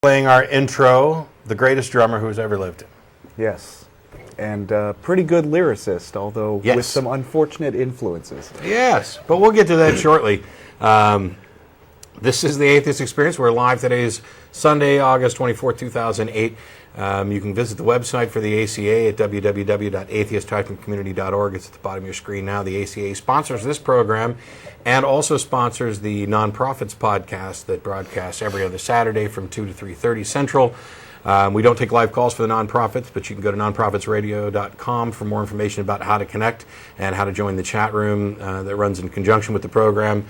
Playing our intro, the greatest drummer who's ever lived. Yes. And pretty good lyricist, although with some unfortunate influences. Yes, but we'll get to that shortly. This is the Atheist Experience. We're live. Today is Sunday, August 24, 2008. You can visit the website for the ACA at www.atheist-community.org. It's at the bottom of your screen now. The ACA sponsors this program and also sponsors the Nonprofits podcast that broadcasts every other Saturday from 2 to 3:30 Central. We don't take live calls for the nonprofits, but you can go to nonprofitsradio.com for more information about how to connect and how to join the chat room that runs in conjunction with the program.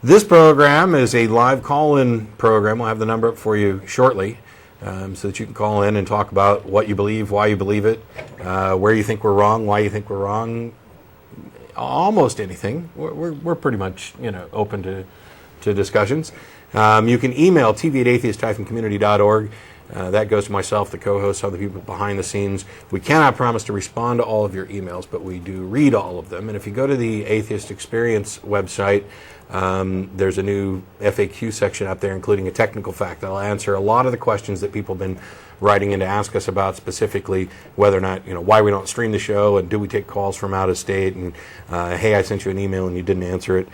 This program is a live call-in program. We'll have the number up for you shortly so that you can call in and talk about what you believe, why you believe it, where you think we're wrong, why you think we're wrong, almost anything. We're pretty much open to discussions. You can email tv@atheist-community.org. That goes to myself, the co-host, other people behind the scenes. We cannot promise to respond to all of your emails, but we do read all of them. And if you go to the Atheist Experience website, there's a new FAQ section up there, including a technical fact that'll answer a lot of the questions that people have been writing in to ask us about, specifically whether or not, why we don't stream the show, and do we take calls from out of state, and hey, I sent you an email and you didn't answer it.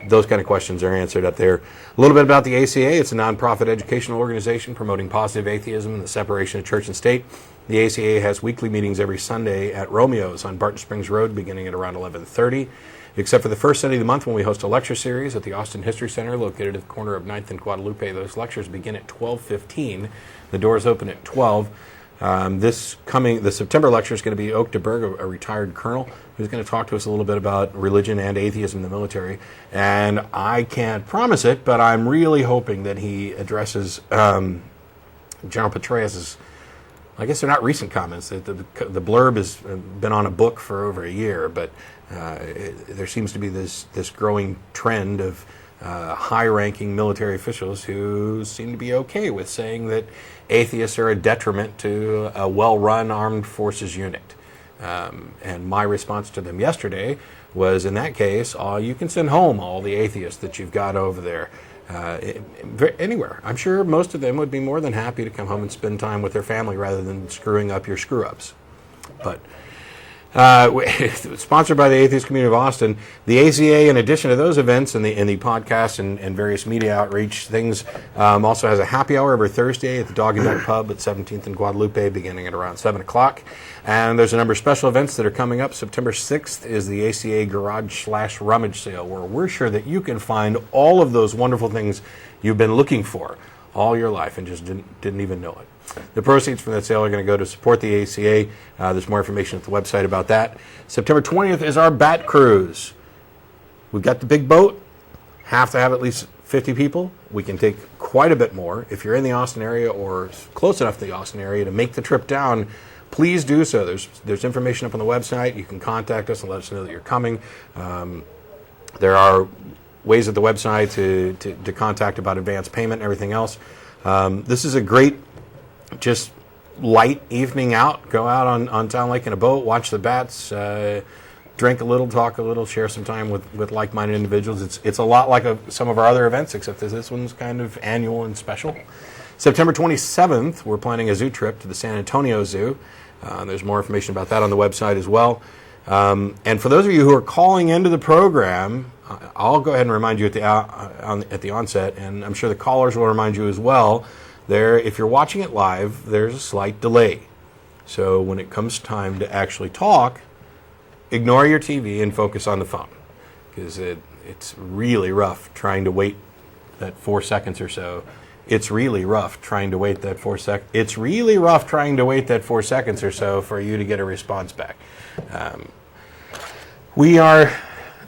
Those kind of questions are answered up there. A little bit about the ACA. It's a nonprofit educational organization promoting positive atheism and the separation of church and state. The ACA has weekly meetings every Sunday at Romeo's on Barton Springs Road, beginning at around 11:30. Except for the first Sunday of the month when we host a lecture series at the Austin History Center, located at the corner of 9th and Guadalupe. Those lectures begin at 12:15. The doors open at 12. The September lecture is going to be Oak DeBerg, a retired colonel, who's going to talk to us a little bit about religion and atheism in the military. And I can't promise it, but I'm really hoping that he addresses General Petraeus's, I guess they're not recent comments. The blurb has been on a book for over a year, but there seems to be this growing trend of high-ranking military officials who seem to be okay with saying that atheists are a detriment to a well-run armed forces unit. And my response to them yesterday was, in that case, you can send home all the atheists that you've got over there. Anywhere. I'm sure most of them would be more than happy to come home and spend time with their family rather than screwing up your screw-ups. But sponsored by the Atheist Community of Austin, the ACA, in addition to those events and the podcasts and various media outreach things, also has a happy hour every Thursday at the Dog and Duck Pub at 17th and Guadalupe, beginning at around 7 o'clock. And there's a number of special events that are coming up. September 6th is the ACA Garage/Rummage Sale, where we're sure that you can find all of those wonderful things you've been looking for all your life and just didn't even know it. The proceeds from that sale are going to go to support the ACA. There's more information at the website about that. September 20th is our Bat Cruise. We've got the big boat. Have to have at least 50 people. We can take quite a bit more. If you're in the Austin area or close enough to the Austin area to make the trip down, please do so. There's information up on the website. You can contact us and let us know that you're coming. There are ways at the website to contact about advance payment and everything else. This is a great, just light evening out. Go out on Town Lake in a boat, watch the bats, drink a little, talk a little, share some time with like-minded individuals. It's a lot like some of our other events, except that this one's kind of annual and special. September 27th, we're planning a zoo trip to the San Antonio Zoo. There's more information about that on the website as well. And for those of you who are calling into the program, I'll go ahead and remind you at the onset, and I'm sure the callers will remind you as well. If you're watching it live, there's a slight delay. So when it comes time to actually talk, ignore your TV and focus on the phone, because it's really rough trying to wait that 4 seconds or so. It's really rough trying to wait that 4 seconds. It's really rough trying to wait that 4 seconds or so for you to get a response back. We are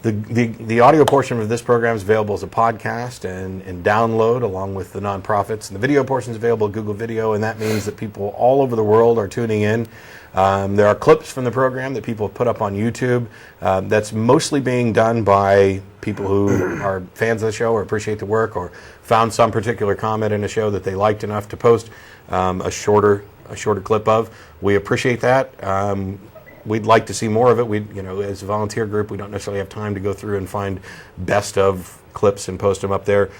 the audio portion of this program is available as a podcast and download along with the nonprofits. And the video portion is available at Google Video, and that means that people all over the world are tuning in. There are clips from the program that people have put up on YouTube. That's mostly being done by people who are fans of the show or appreciate the work or found some particular comment in a show that they liked enough to post a shorter clip of. We appreciate that. We'd like to see more of it. As a volunteer group, we don't necessarily have time to go through and find best of clips and post them up there.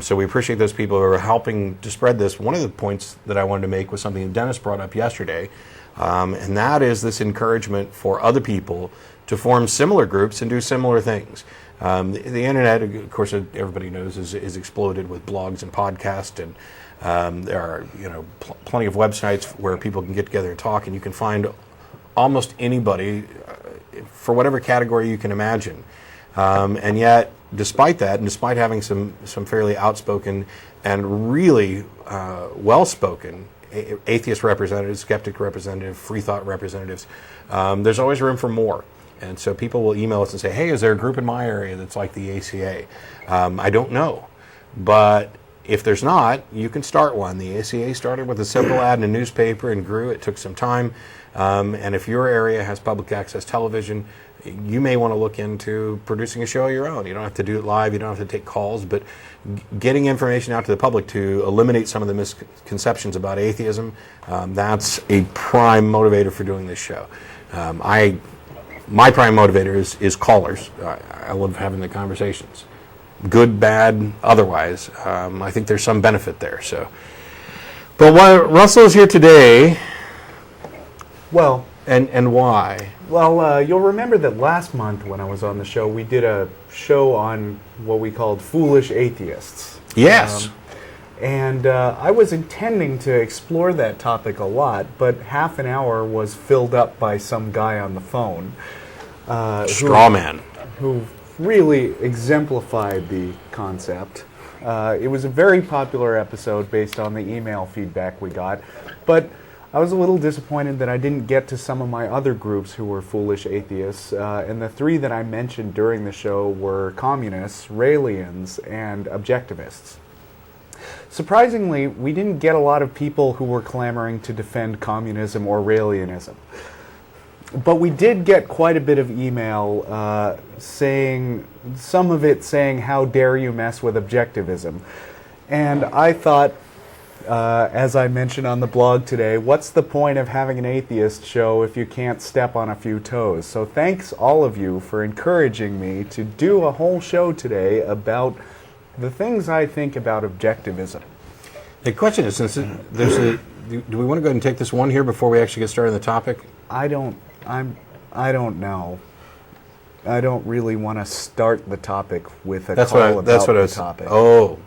So we appreciate those people who are helping to spread this. One of the points that I wanted to make was something that Dennis brought up yesterday, and that is this encouragement for other people to form similar groups and do similar things. The internet, of course, everybody knows, is exploded with blogs and podcasts, and there are plenty of websites where people can get together and talk, and you can find almost anybody for whatever category you can imagine. And yet, despite that, and despite having some fairly outspoken and really well-spoken atheist representatives, skeptic representatives, free thought representatives, there's always room for more. And so people will email us and say, hey, is there a group in my area that's like the ACA? I don't know. But if there's not, you can start one. The ACA started with a simple ad in a newspaper and grew. It took some time. And if your area has public access television, you may want to look into producing a show of your own. You don't have to do it live. You don't have to take calls. But getting information out to the public to eliminate some of the misconceptions about atheism, that's a prime motivator for doing this show. My prime motivator is callers. I love having the conversations. Good, bad, otherwise. I think there's some benefit there. So, but why Russell is here today? Well, and why? Well, you'll remember that last month when I was on the show, we did a show on what we called foolish atheists. Yes. And I was intending to explore that topic a lot, but half an hour was filled up by some guy on the phone. Straw man. Who really exemplified the concept. It was a very popular episode based on the email feedback we got, but I was a little disappointed that I didn't get to some of my other groups who were foolish atheists, and the three that I mentioned during the show were communists, Raelians, and objectivists. Surprisingly, we didn't get a lot of people who were clamoring to defend communism or Raelianism. But we did get quite a bit of email saying, some of it saying, how dare you mess with objectivism? And I thought, as I mentioned on the blog today, what's the point of having an atheist show if you can't step on a few toes? So thanks all of you for encouraging me to do a whole show today about the things I think about objectivism. The question is, since do we want to go ahead and take this one here before we actually get started on the topic? I don't know. I don't really want to start the topic with a call about the topic. Oh,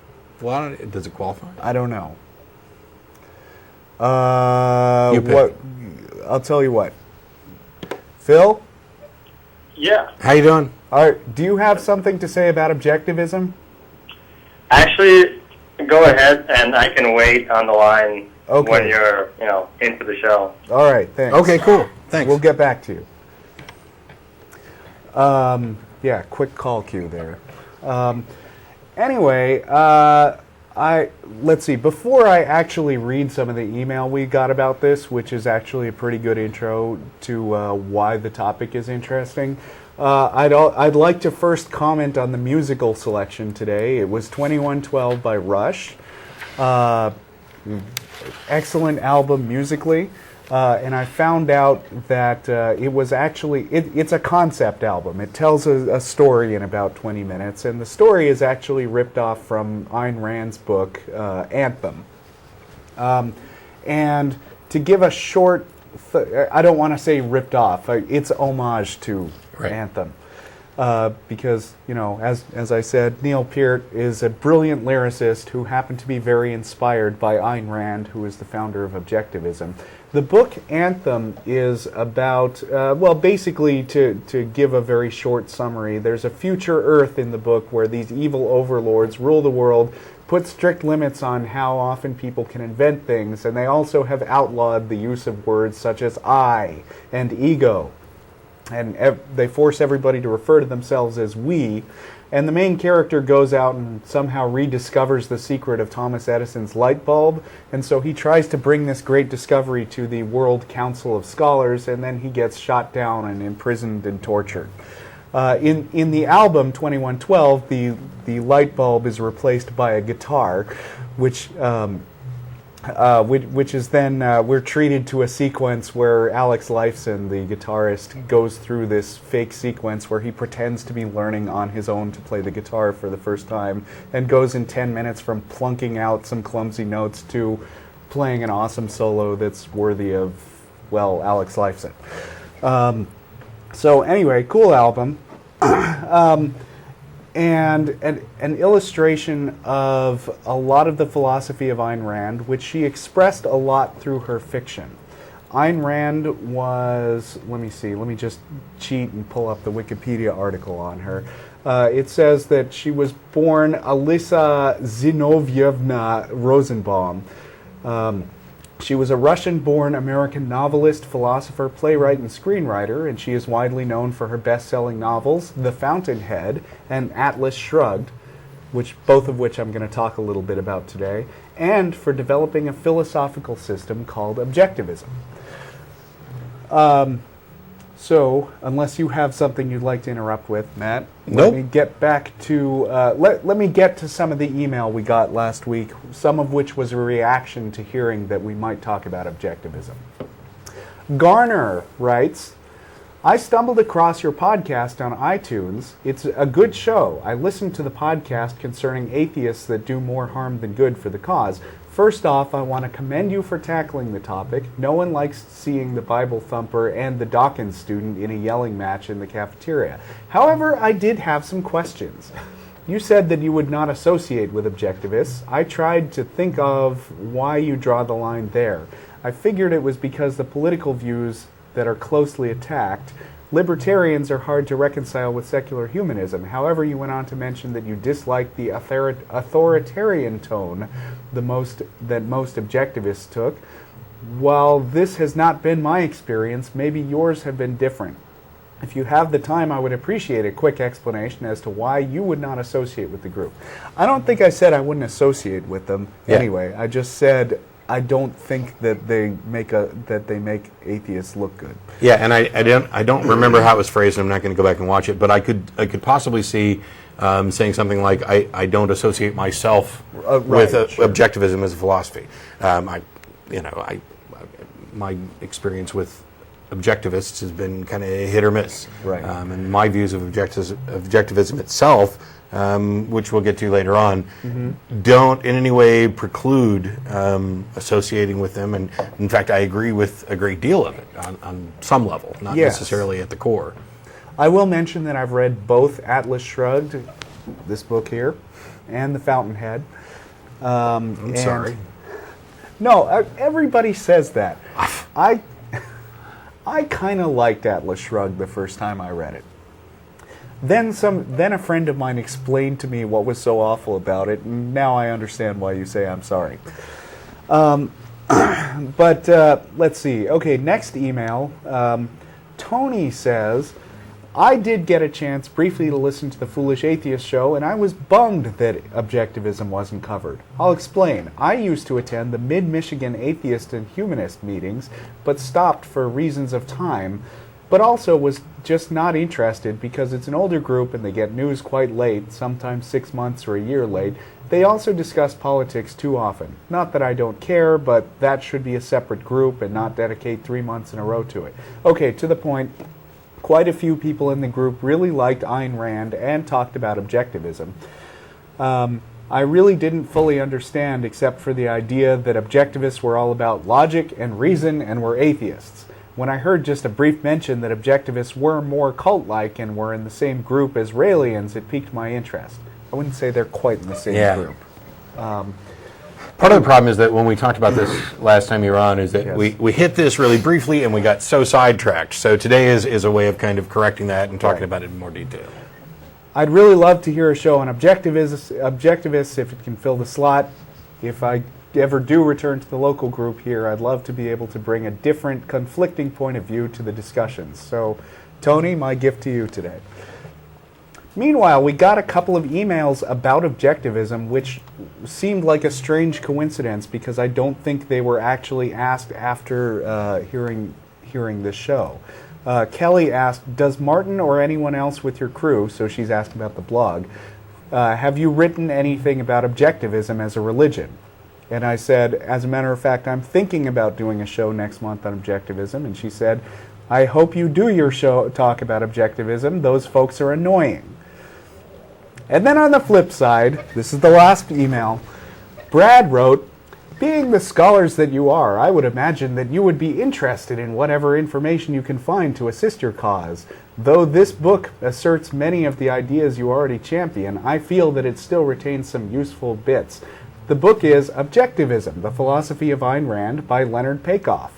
well, does it qualify? I don't know. You pick. What? I'll tell you what. Phil? Yeah. How you doing? All right. Do you have something to say about objectivism? Actually, go ahead, and I can wait on the line when you're, into the show. All right. Thanks. Okay. Cool. Thanks. We'll get back to you. Yeah. Quick call cue there. Anyway. Let's see, before I actually read some of the email we got about this, which is actually a pretty good intro to why the topic is interesting, I'd like to first comment on the musical selection today. It was 2112 by Rush. Excellent album musically. And I found out that it was actually, it's a concept album. It tells a story in about 20 minutes, and the story is actually ripped off from Ayn Rand's book, Anthem. And to give a short, I don't want to say ripped off, it's homage to Anthem. Because, as I said, Neil Peart is a brilliant lyricist who happened to be very inspired by Ayn Rand, who is the founder of objectivism. The book Anthem is about, basically to give a very short summary, there's a future Earth in the book where these evil overlords rule the world, put strict limits on how often people can invent things, and they also have outlawed the use of words such as I and ego. And they force everybody to refer to themselves as we. And the main character goes out and somehow rediscovers the secret of Thomas Edison's light bulb. And so he tries to bring this great discovery to the World Council of Scholars, and then he gets shot down and imprisoned and tortured. In the album 2112, the light bulb is replaced by a guitar, which which is then we're treated to a sequence where Alex Lifeson, the guitarist, goes through this fake sequence where he pretends to be learning on his own to play the guitar for the first time, and goes in 10 minutes from plunking out some clumsy notes to playing an awesome solo that's worthy of, well, Alex Lifeson. So anyway, cool album. And an illustration of a lot of the philosophy of Ayn Rand, which she expressed a lot through her fiction. Ayn Rand was, let me just cheat and pull up the Wikipedia article on her. It says that she was born Alisa Zinovievna Rosenbaum. She was a Russian-born American novelist, philosopher, playwright, and screenwriter, and she is widely known for her best-selling novels, The Fountainhead and Atlas Shrugged, both of which I'm going to talk a little bit about today, and for developing a philosophical system called objectivism. So, unless you have something you'd like to interrupt with, Matt, nope. Let me get back to let me get to some of the email we got last week, some of which was a reaction to hearing that we might talk about objectivism. Garner writes, I stumbled across your podcast on iTunes. It's a good show. I listened to the podcast concerning atheists that do more harm than good for the cause. First off, I want to commend you for tackling the topic. No one likes seeing the Bible thumper and the Dawkins student in a yelling match in the cafeteria. However, I did have some questions. You said that you would not associate with objectivists. I tried to think of why you draw the line there. I figured it was because the political views that are closely attacked. Libertarians are hard to reconcile with secular humanism. However, you went on to mention that you dislike the authoritarian tone that most objectivists took. While this has not been my experience, maybe yours have been different. If you have the time, I would appreciate a quick explanation as to why you would not associate with the group. I don't think I said I wouldn't associate with them anyway. I just said I don't think that they make atheists look good. Yeah, and I don't remember how it was phrased, and I'm not going to go back and watch it, but I could possibly see saying something like, I don't associate myself with objectivism as a philosophy. My experience with objectivists has been kind of hit or miss. Right. And my views of objectivism itself, which we'll get to later on, don't in any way preclude associating with them. And in fact, I agree with a great deal of it on some level, not necessarily at the core. I will mention that I've read both Atlas Shrugged, this book here, and The Fountainhead. I'm sorry. No, everybody says that. I kind of liked Atlas Shrugged the first time I read it. Then a friend of mine explained to me what was so awful about it, and now I understand why you say I'm sorry. But let's see. Okay, next email. Tony says, I did get a chance briefly to listen to the Foolish Atheist show, and I was bummed that objectivism wasn't covered. I'll explain. I used to attend the Mid-Michigan Atheist and Humanist meetings, but stopped for reasons of time, but also was just not interested because it's an older group and they get news quite late, sometimes 6 months or a year late. They also discuss politics too often. Not that I don't care, but that should be a separate group and not dedicate 3 months in a row to it. Okay, to the point. Quite a few people in the group really liked Ayn Rand and talked about objectivism. I really didn't fully understand except for the idea that objectivists were all about logic and reason and were atheists. When I heard just a brief mention that objectivists were more cult-like and were in the same group as Raelians, it piqued my interest. I wouldn't say they're quite in the same group. Part of the problem is that when we talked about this last time you were on, is that we hit this really briefly and we got so sidetracked. So today is a way of kind of correcting that and talking about it in more detail. I'd really love to hear a show on objectivists if it can fill the slot. If I ever do return to the local group here, I'd love to be able to bring a different, conflicting point of view to the discussions. So, Tony, my gift to you today. Meanwhile, we got a couple of emails about objectivism, which seemed like a strange coincidence because I don't think they were actually asked after hearing this show. Kelly asked, does Martin or anyone else with your crew, so she's asking about the blog, have you written anything about objectivism as a religion? And I said, as a matter of fact, I'm thinking about doing a show next month on objectivism. And she said, I hope you do your show talk about objectivism. Those folks are annoying. And then on the flip side, this is the last email, Brad wrote, being the scholars that you are, I would imagine that you would be interested in whatever information you can find to assist your cause. Though this book asserts many of the ideas you already champion, I feel that it still retains some useful bits. The book is Objectivism, The Philosophy of Ayn Rand by Leonard Peikoff.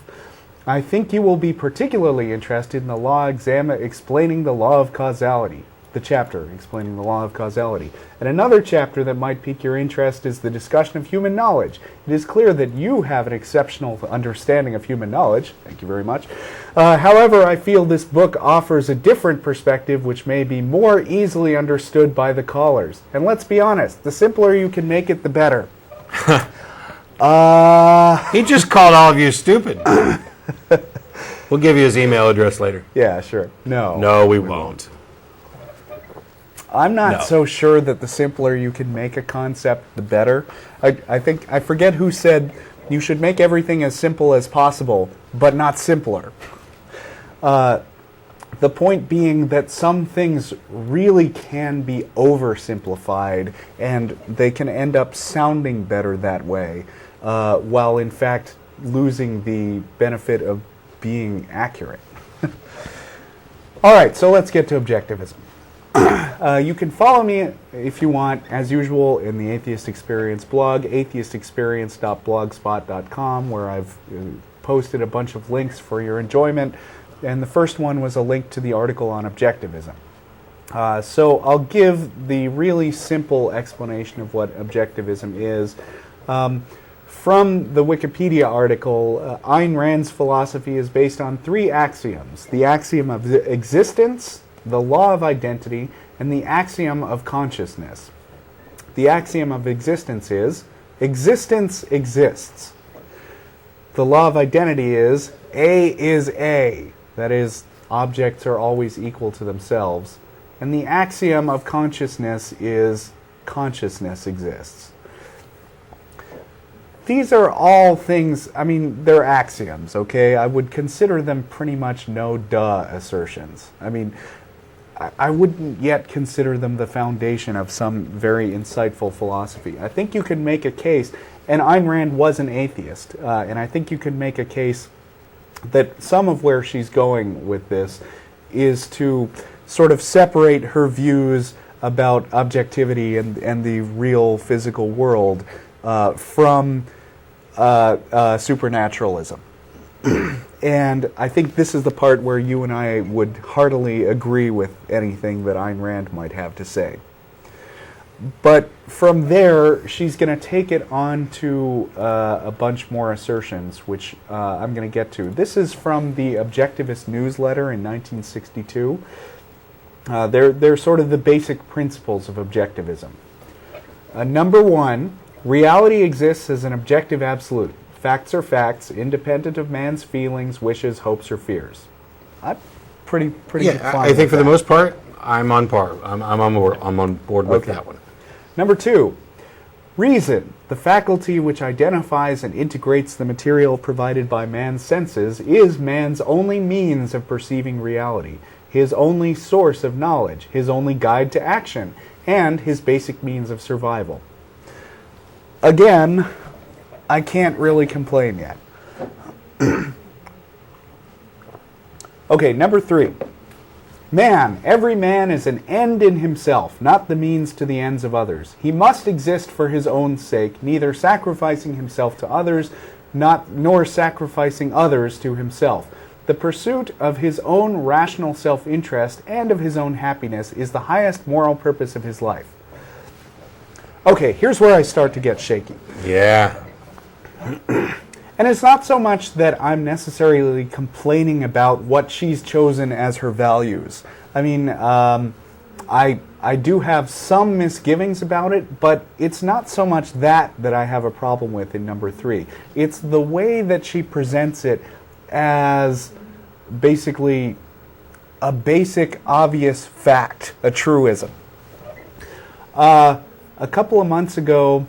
I think you will be particularly interested in the law explaining the law of causality. The chapter explaining the law of causality. And another chapter that might pique your interest is the discussion of human knowledge. It is clear that you have an exceptional understanding of human knowledge. Thank you very much. However, I feel this book offers a different perspective which may be more easily understood by the callers. And let's be honest, the simpler you can make it, the better. He just called all of you stupid. We'll give you his email address later. Yeah, sure. No, we won't. I'm not so sure that the simpler you can make a concept, the better. I forget who said you should make everything as simple as possible, but not simpler. The point being that some things really can be oversimplified, and they can end up sounding better that way, while in fact losing the benefit of being accurate. All right, so let's get to objectivism. You can follow me, if you want, as usual, in the Atheist Experience blog, atheistexperience.blogspot.com, where I've posted a bunch of links for your enjoyment. And the first one was a link to the article on objectivism. So I'll give the really simple explanation of what objectivism is. From the Wikipedia article, Ayn Rand's philosophy is based on 3 axioms: the axiom of existence, the law of identity, and the axiom of consciousness. The axiom of existence is, existence exists. The law of identity is A. That is, objects are always equal to themselves. And the axiom of consciousness is, consciousness exists. These are all things, I mean, they're axioms, okay? I would consider them pretty much no-duh assertions. I mean, I wouldn't yet consider them the foundation of some very insightful philosophy. I think you can make a case, and Ayn Rand was an atheist, and I think you can make a case that some of where she's going with this is to sort of separate her views about objectivity and the real physical world from supernaturalism. And I think this is the part where you and I would heartily agree with anything that Ayn Rand might have to say. But from there, she's going to take it on to a bunch more assertions, which I'm going to get to. This is from the Objectivist newsletter in 1962. They're sort of the basic principles of objectivism. Number 1, reality exists as an objective absolute. Facts are facts, independent of man's feelings, wishes, hopes, or fears. I'm pretty Yeah, fine I think with for the that. most part, I'm on par. I'm on board with that one. Number 2, reason, the faculty which identifies and integrates the material provided by man's senses, is man's only means of perceiving reality, his only source of knowledge, his only guide to action, and his basic means of survival. Again, I can't really complain yet. Okay, number 3. Man, every man is an end in himself, not the means to the ends of others. He must exist for his own sake, neither sacrificing himself to others, nor sacrificing others to himself. The pursuit of his own rational self-interest and of his own happiness is the highest moral purpose of his life. Okay, here's where I start to get shaky. Yeah. And it's not so much that I'm necessarily complaining about what she's chosen as her values. I mean, I do have some misgivings about it, but it's not so much that I have a problem with in number 3. It's the way that she presents it as basically a basic, obvious fact, a truism. A couple of months ago,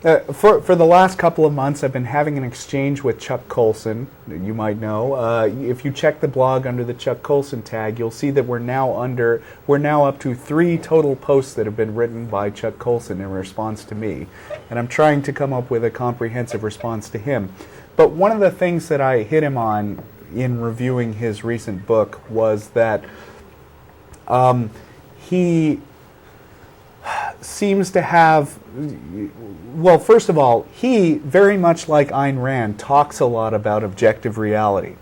For the last couple of months, I've been having an exchange with Chuck Colson, you might know. If you check the blog under the Chuck Colson tag, you'll see that we're now up to 3 total posts that have been written by Chuck Colson in response to me. And I'm trying to come up with a comprehensive response to him. But one of the things that I hit him on in reviewing his recent book was that he seems to have, well, first of all, he, very much like Ayn Rand, talks a lot about objective reality.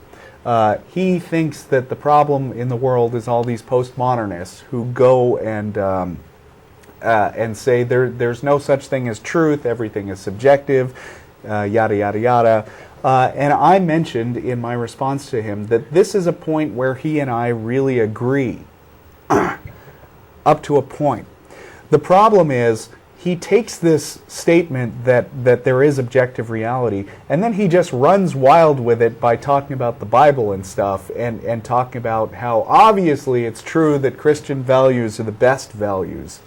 He thinks that the problem in the world is all these postmodernists who go and say there's no such thing as truth, everything is subjective, yada, yada, yada. And I mentioned in my response to him that this is a point where he and I really agree, up to a point. The problem is, he takes this statement that there is objective reality, and then he just runs wild with it by talking about the Bible and stuff, and talking about how obviously it's true that Christian values are the best values.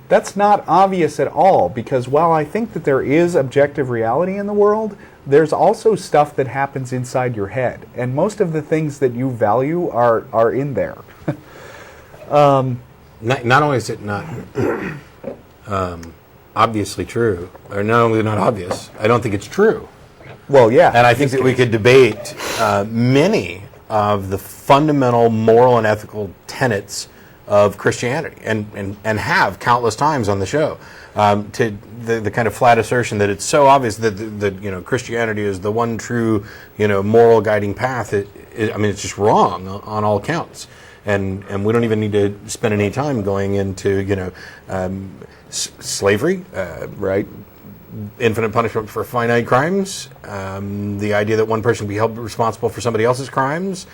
That's not obvious at all, because while I think that there is objective reality in the world, there's also stuff that happens inside your head, and most of the things that you value are in there. Not only is it not obviously true, or not only not obvious, I don't think it's true. Well, yeah. And I think that we could debate many of the fundamental moral and ethical tenets of Christianity, and have countless times on the show. To the kind of flat assertion that it's so obvious that Christianity is the one true moral guiding path. It's just wrong on all counts. And we don't even need to spend any time going into slavery, right? Infinite punishment for finite crimes, the idea that one person can be held responsible for somebody else's crimes,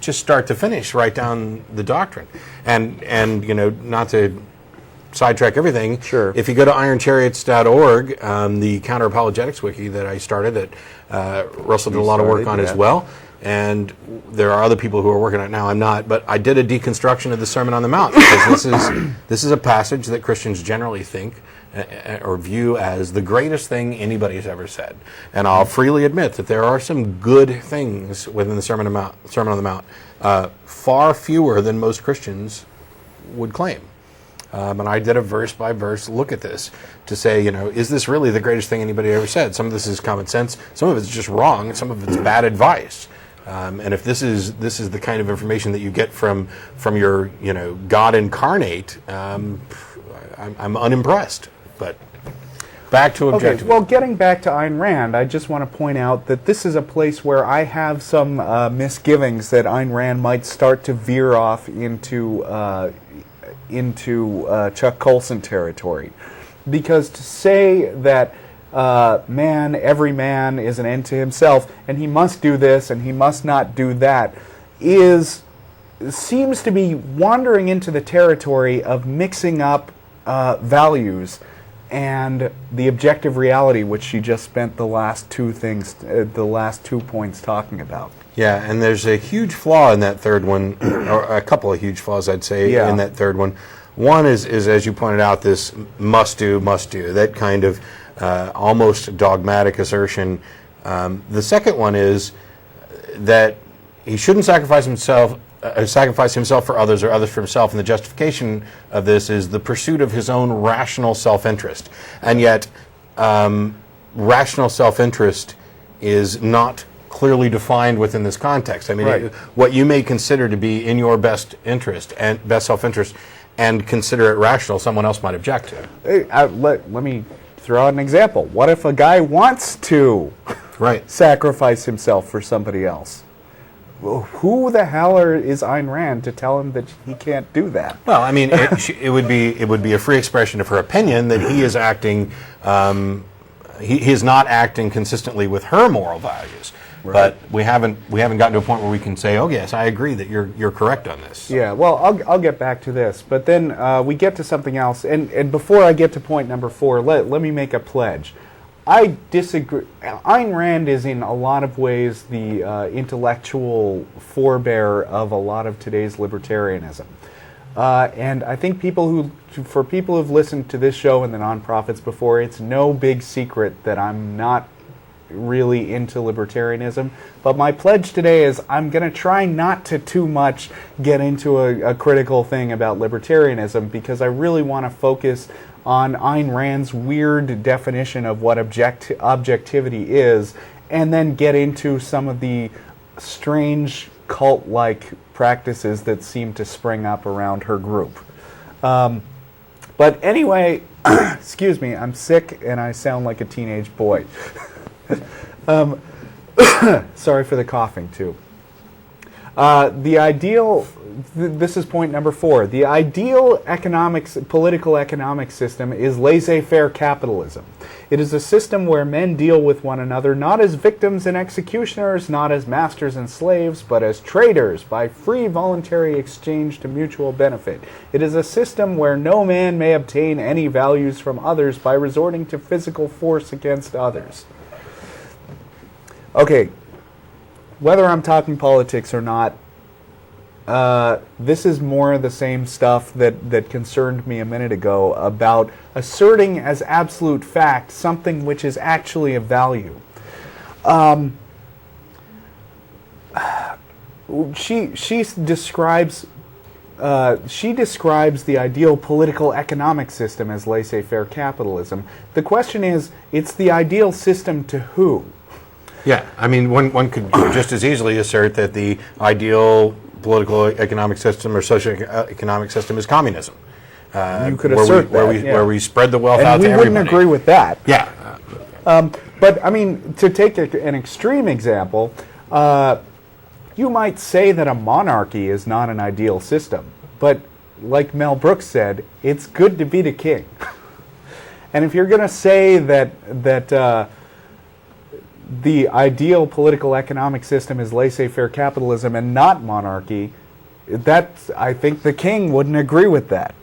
just start to finish, right down the doctrine, and not to sidetrack everything. Sure. If you go to ironchariots.org, the counter-apologetics wiki that I started, that Russell did a lot of work on as well. And there are other people who are working on it now. I'm not, but I did a deconstruction of the Sermon on the Mount, because this is a passage that Christians generally think or view as the greatest thing anybody has ever said. And I'll freely admit that there are some good things within the Sermon on the Mount, far fewer than most Christians would claim. And I did a verse-by-verse look at this to say, is this really the greatest thing anybody ever said? Some of this is common sense, some of it's just wrong, some of it's bad advice. And if this is the kind of information that you get from your God incarnate, I'm unimpressed. But back to objectivism. Okay, well, getting back to Ayn Rand, I just want to point out that this is a place where I have some misgivings that Ayn Rand might start to veer off into Chuck Colson territory, because to say that every man is an end to himself, and he must do this and he must not do that, seems to be wandering into the territory of mixing up values and the objective reality, which she just spent the last 2 points talking about. Yeah, and there's a huge flaw in that third one, or a couple of huge flaws, I'd say, in that third one. One is, as you pointed out, this must do, that kind of almost dogmatic assertion. The second one is that he shouldn't sacrifice himself for others or others for himself, and the justification of this is the pursuit of his own rational self-interest. And yet, rational self-interest is not clearly defined within this context. I mean, right. What you may consider to be in your best interest and best self-interest and consider it rational, someone else might object to. Let me throw out an example. What if a guy wants to sacrifice himself for somebody else? Well, who the hell is Ayn Rand to tell him that he can't do that? Well, I mean, it would be a free expression of her opinion that he is acting. He is not acting consistently with her moral values. Right. But we haven't gotten to a point where we can say, oh yes, I agree that you're correct on this. Yeah, well, I'll get back to this, but then we get to something else, and before I get to point number 4, let me make a pledge. I disagree. Ayn Rand is in a lot of ways the intellectual forebear of a lot of today's libertarianism. And I think for people who've listened to this show and the nonprofits before, it's no big secret that I'm not really into libertarianism. But my pledge today is I'm going to try not to too much get into a critical thing about libertarianism, because I really want to focus on Ayn Rand's weird definition of what objectivity is, and then get into some of the strange cult-like practices that seem to spring up around her group. But anyway, excuse me, I'm sick and I sound like a teenage boy. Sorry for the coughing, too. This is point number 4. The ideal political economic system is laissez-faire capitalism. It is a system where men deal with one another not as victims and executioners, not as masters and slaves, but as traders by free voluntary exchange to mutual benefit. It is a system where no man may obtain any values from others by resorting to physical force against others. Okay, whether I'm talking politics or not, this is more of the same stuff that concerned me a minute ago about asserting as absolute fact something which is actually of value. She describes the ideal political economic system as laissez-faire capitalism. The question is, it's the ideal system to who? Yeah, I mean, one could just as easily assert that the ideal political economic system or socio-economic system is communism. You could assert where we spread the wealth and out to everybody. And we wouldn't agree with that. Yeah. But, I mean, to take an extreme example, you might say that a monarchy is not an ideal system. But, like Mel Brooks said, it's good to be the king. And if you're going to say that the ideal political economic system is laissez-faire capitalism and not monarchy, I think the king wouldn't agree with that.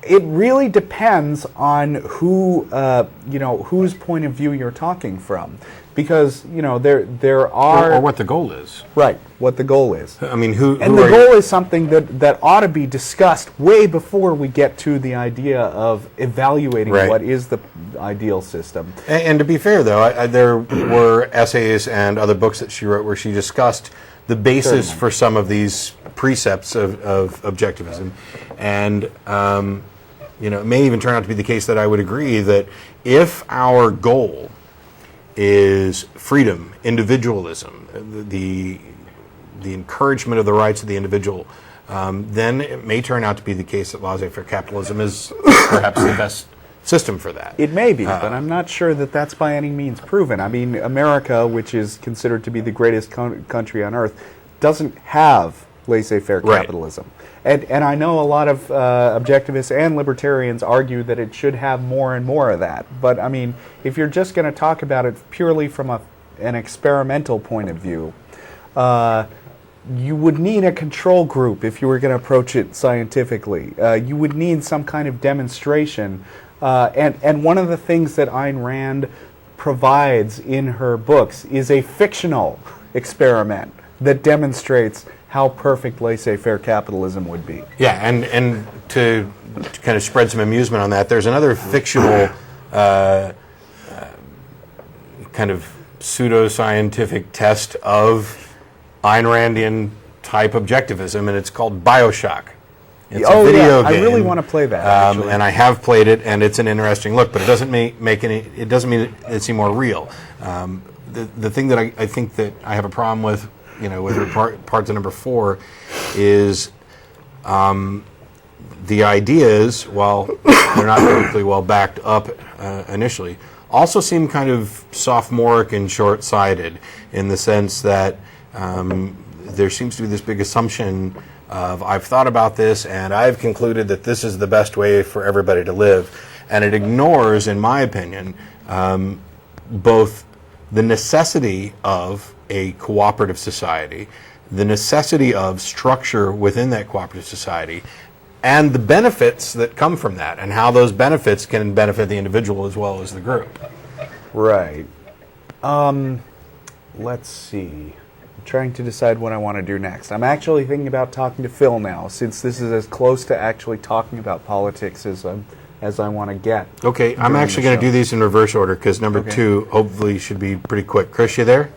It really depends on whose point of view you're talking from, because there are or what the goal is. Right, what the goal is. I mean, the goal is something that ought to be discussed way before we get to the idea of evaluating what is the ideal system. And to be fair, though, there were essays and other books that she wrote where she discussed the basis for some of these precepts of objectivism. And it may even turn out to be the case that I would agree that if our goal is freedom, individualism, the encouragement of the rights of the individual, then it may turn out to be the case that laissez-faire capitalism is perhaps the best system for that. It may be, but I'm not sure that that's by any means proven. I mean, America, which is considered to be the greatest country on earth, doesn't have laissez-faire capitalism. And I know a lot of objectivists and libertarians argue that it should have more and more of that. But, I mean, if you're just going to talk about it purely from an experimental point of view, you would need a control group if you were going to approach it scientifically. You would need some kind of demonstration. And one of the things that Ayn Rand provides in her books is a fictional experiment that demonstrates how perfect laissez-faire capitalism would be. Yeah, and to kind of spread some amusement on that, there's another fictional kind of pseudo-scientific test of Ayn Randian type objectivism, and it's called Bioshock. It's a video game. I really want to play that. And I have played it, and it's an interesting look, but it doesn't it doesn't mean it's any more real. The thing that I think that I have a problem with, with parts of number 4, is the ideas, while they're not particularly well backed up initially, also seem kind of sophomoric and short-sighted in the sense that there seems to be this big assumption of I've thought about this and I've concluded that this is the best way for everybody to live, and it ignores, in my opinion, both the necessity of a cooperative society, the necessity of structure within that cooperative society, and the benefits that come from that, and how those benefits can benefit the individual as well as the group. Right. Let's see. trying to decide what I want to do next. I'm actually thinking about talking to Phil now, since this is as close to actually talking about politics as I want to get. Okay, I'm actually going to do these in reverse order because number 2 hopefully should be pretty quick. Chris, you there?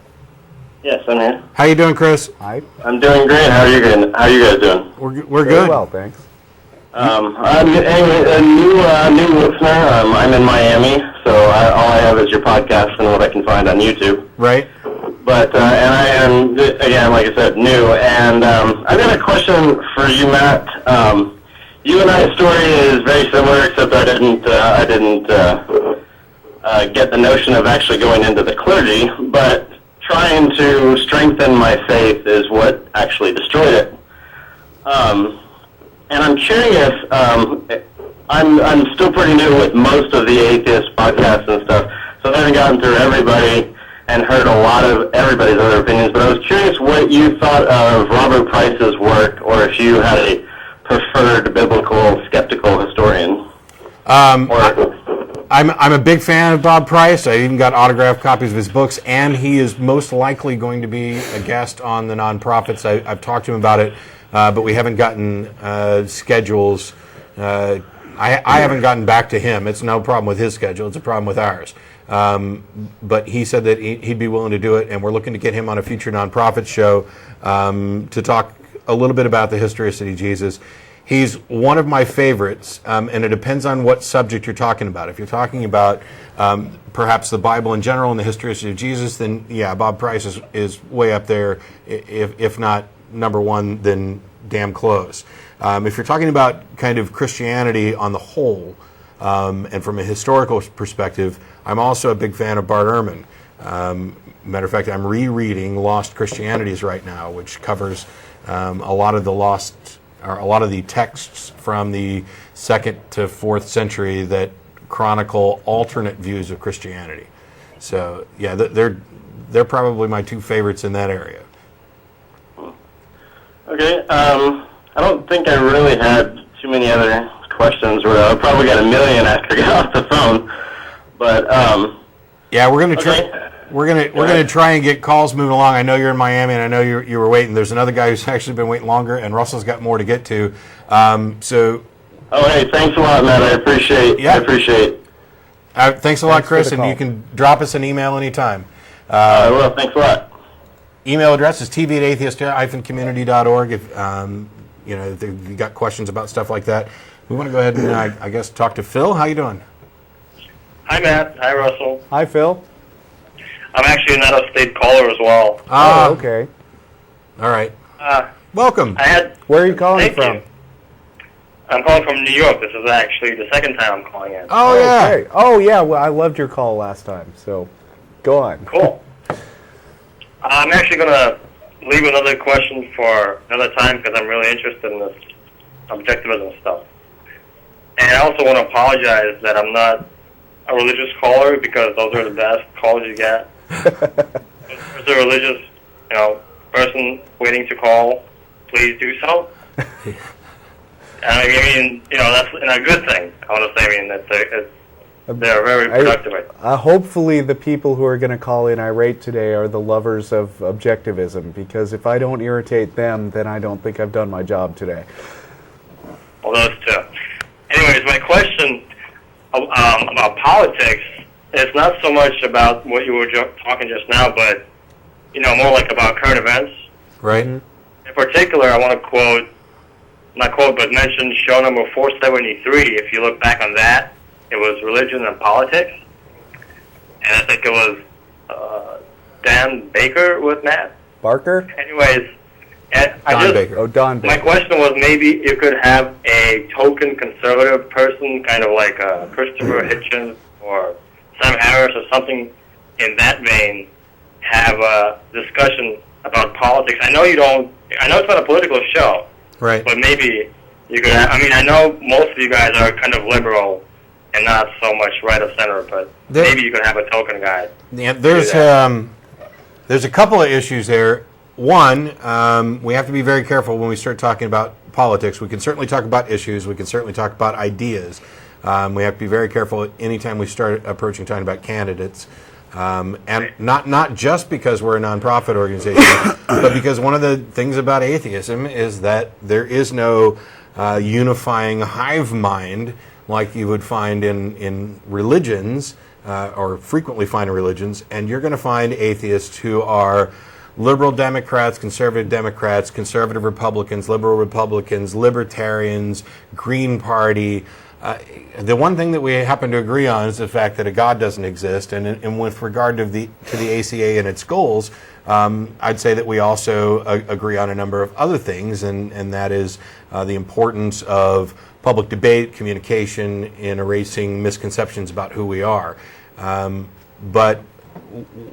Yes, I'm here. How you doing, Chris? Hi. I'm doing great. How are you guys doing? We're Very good. well, thanks. I'm a new listener. I'm in Miami, so all I have is your podcast and what I can find on YouTube. Right. But and I am, again, like I said, new. And I've got a question for you, Matt. You and I's story is very similar, except I didn't get the notion of actually going into the clergy, but trying to strengthen my faith is what actually destroyed it. And I'm curious, I'm still pretty new with most of the atheist podcasts and stuff, so I haven't gotten through everybody and heard a lot of everybody's other opinions, but I was curious what you thought of Robert Price's work, or if you had a preferred biblical skeptical historian. I'm a big fan of Bob Price. I even got autographed copies of his books, and he is most likely going to be a guest on the Nonprofits. I've talked to him about it, but we haven't gotten schedules. I haven't gotten back to him. It's no problem with his schedule. It's a problem with ours. But he said that he'd be willing to do it, and we're looking to get him on a future Nonprofits show to talk a little bit about the historicity of Jesus. He's one of my favorites, and it depends on what subject you're talking about. If you're talking about perhaps the Bible in general and the historicity of Jesus, then yeah, Bob Price is way up there, if not number one, then damn close. If you're talking about kind of Christianity on the whole, and from a historical perspective, I'm also a big fan of Bart Ehrman. Matter of fact, I'm rereading Lost Christianities right now, which covers a lot of the texts from the 2nd to 4th century that chronicle alternate views of Christianity. So yeah, they're probably my 2 favorites in that area. Okay, I don't think I really had too many other questions. I probably got a million after I got off the phone, but yeah, we're gonna try. Okay. We're gonna try and get calls moving along. I know you're in Miami, and I know you were waiting. There's another guy who's actually been waiting longer, and Russell's got more to get to. So. Oh, hey, thanks a lot, Matt. I appreciate. Yeah. I appreciate. Thanks a lot, Chris, and you can drop us an email anytime. I will. Thanks a lot. Email address is tv@atheist-community.org. If if you got questions about stuff like that, we want to go ahead and I guess talk to Phil. How you doing? Hi, Matt. Hi, Russell. Hi, Phil. I'm actually an out-of-state caller as well. Oh, okay. All right. Welcome. Where are you calling from? I'm calling from New York. This is actually the second time I'm calling in. Oh, yeah. Okay. Oh, yeah. Well, I loved your call last time, so go on. Cool. I'm actually going to leave another question for another time because I'm really interested in this objectivism stuff. And I also want to apologize that I'm not a religious caller because those are the best calls you get. If there's a religious, person waiting to call, please do so. I mean, that's a good thing. I want to say, they're very productive. Hopefully the people who are going to call in irate today are the lovers of objectivism, because if I don't irritate them, then I don't think I've done my job today. Well, those two. Anyways, my question about politics is not so much about what you were talking just now, but, more like about current events. Right. In particular, I want to mention show number 473. If you look back on that, it was religion and politics. And I think it was Dan Baker with Matt. Barker? Anyways, Don Baker. Don Baker. My question was maybe you could have a token conservative person, kind of like Christopher Hitchens or Sam Harris or something in that vein, have a discussion about politics. I know it's not a political show. Right. But maybe you could I know most of you guys are kind of liberal and not so much right of center, but maybe you could have a token guy. Yeah, there's a couple of issues there. One, we have to be very careful when we start talking about politics. We can certainly talk about issues. We can certainly talk about ideas. We have to be very careful anytime we start approaching talking about candidates. And not just because we're a nonprofit organization, but because one of the things about atheism is that there is no unifying hive mind like you would find in religions, or frequently find in religions, and you're going to find atheists who are liberal Democrats, conservative Republicans, liberal Republicans, libertarians, Green Party. The one thing that we happen to agree on is the fact that a God doesn't exist, and with regard to the ACA and its goals, I'd say that we also agree on a number of other things, and that is the importance of public debate, communication, in erasing misconceptions about who we are. But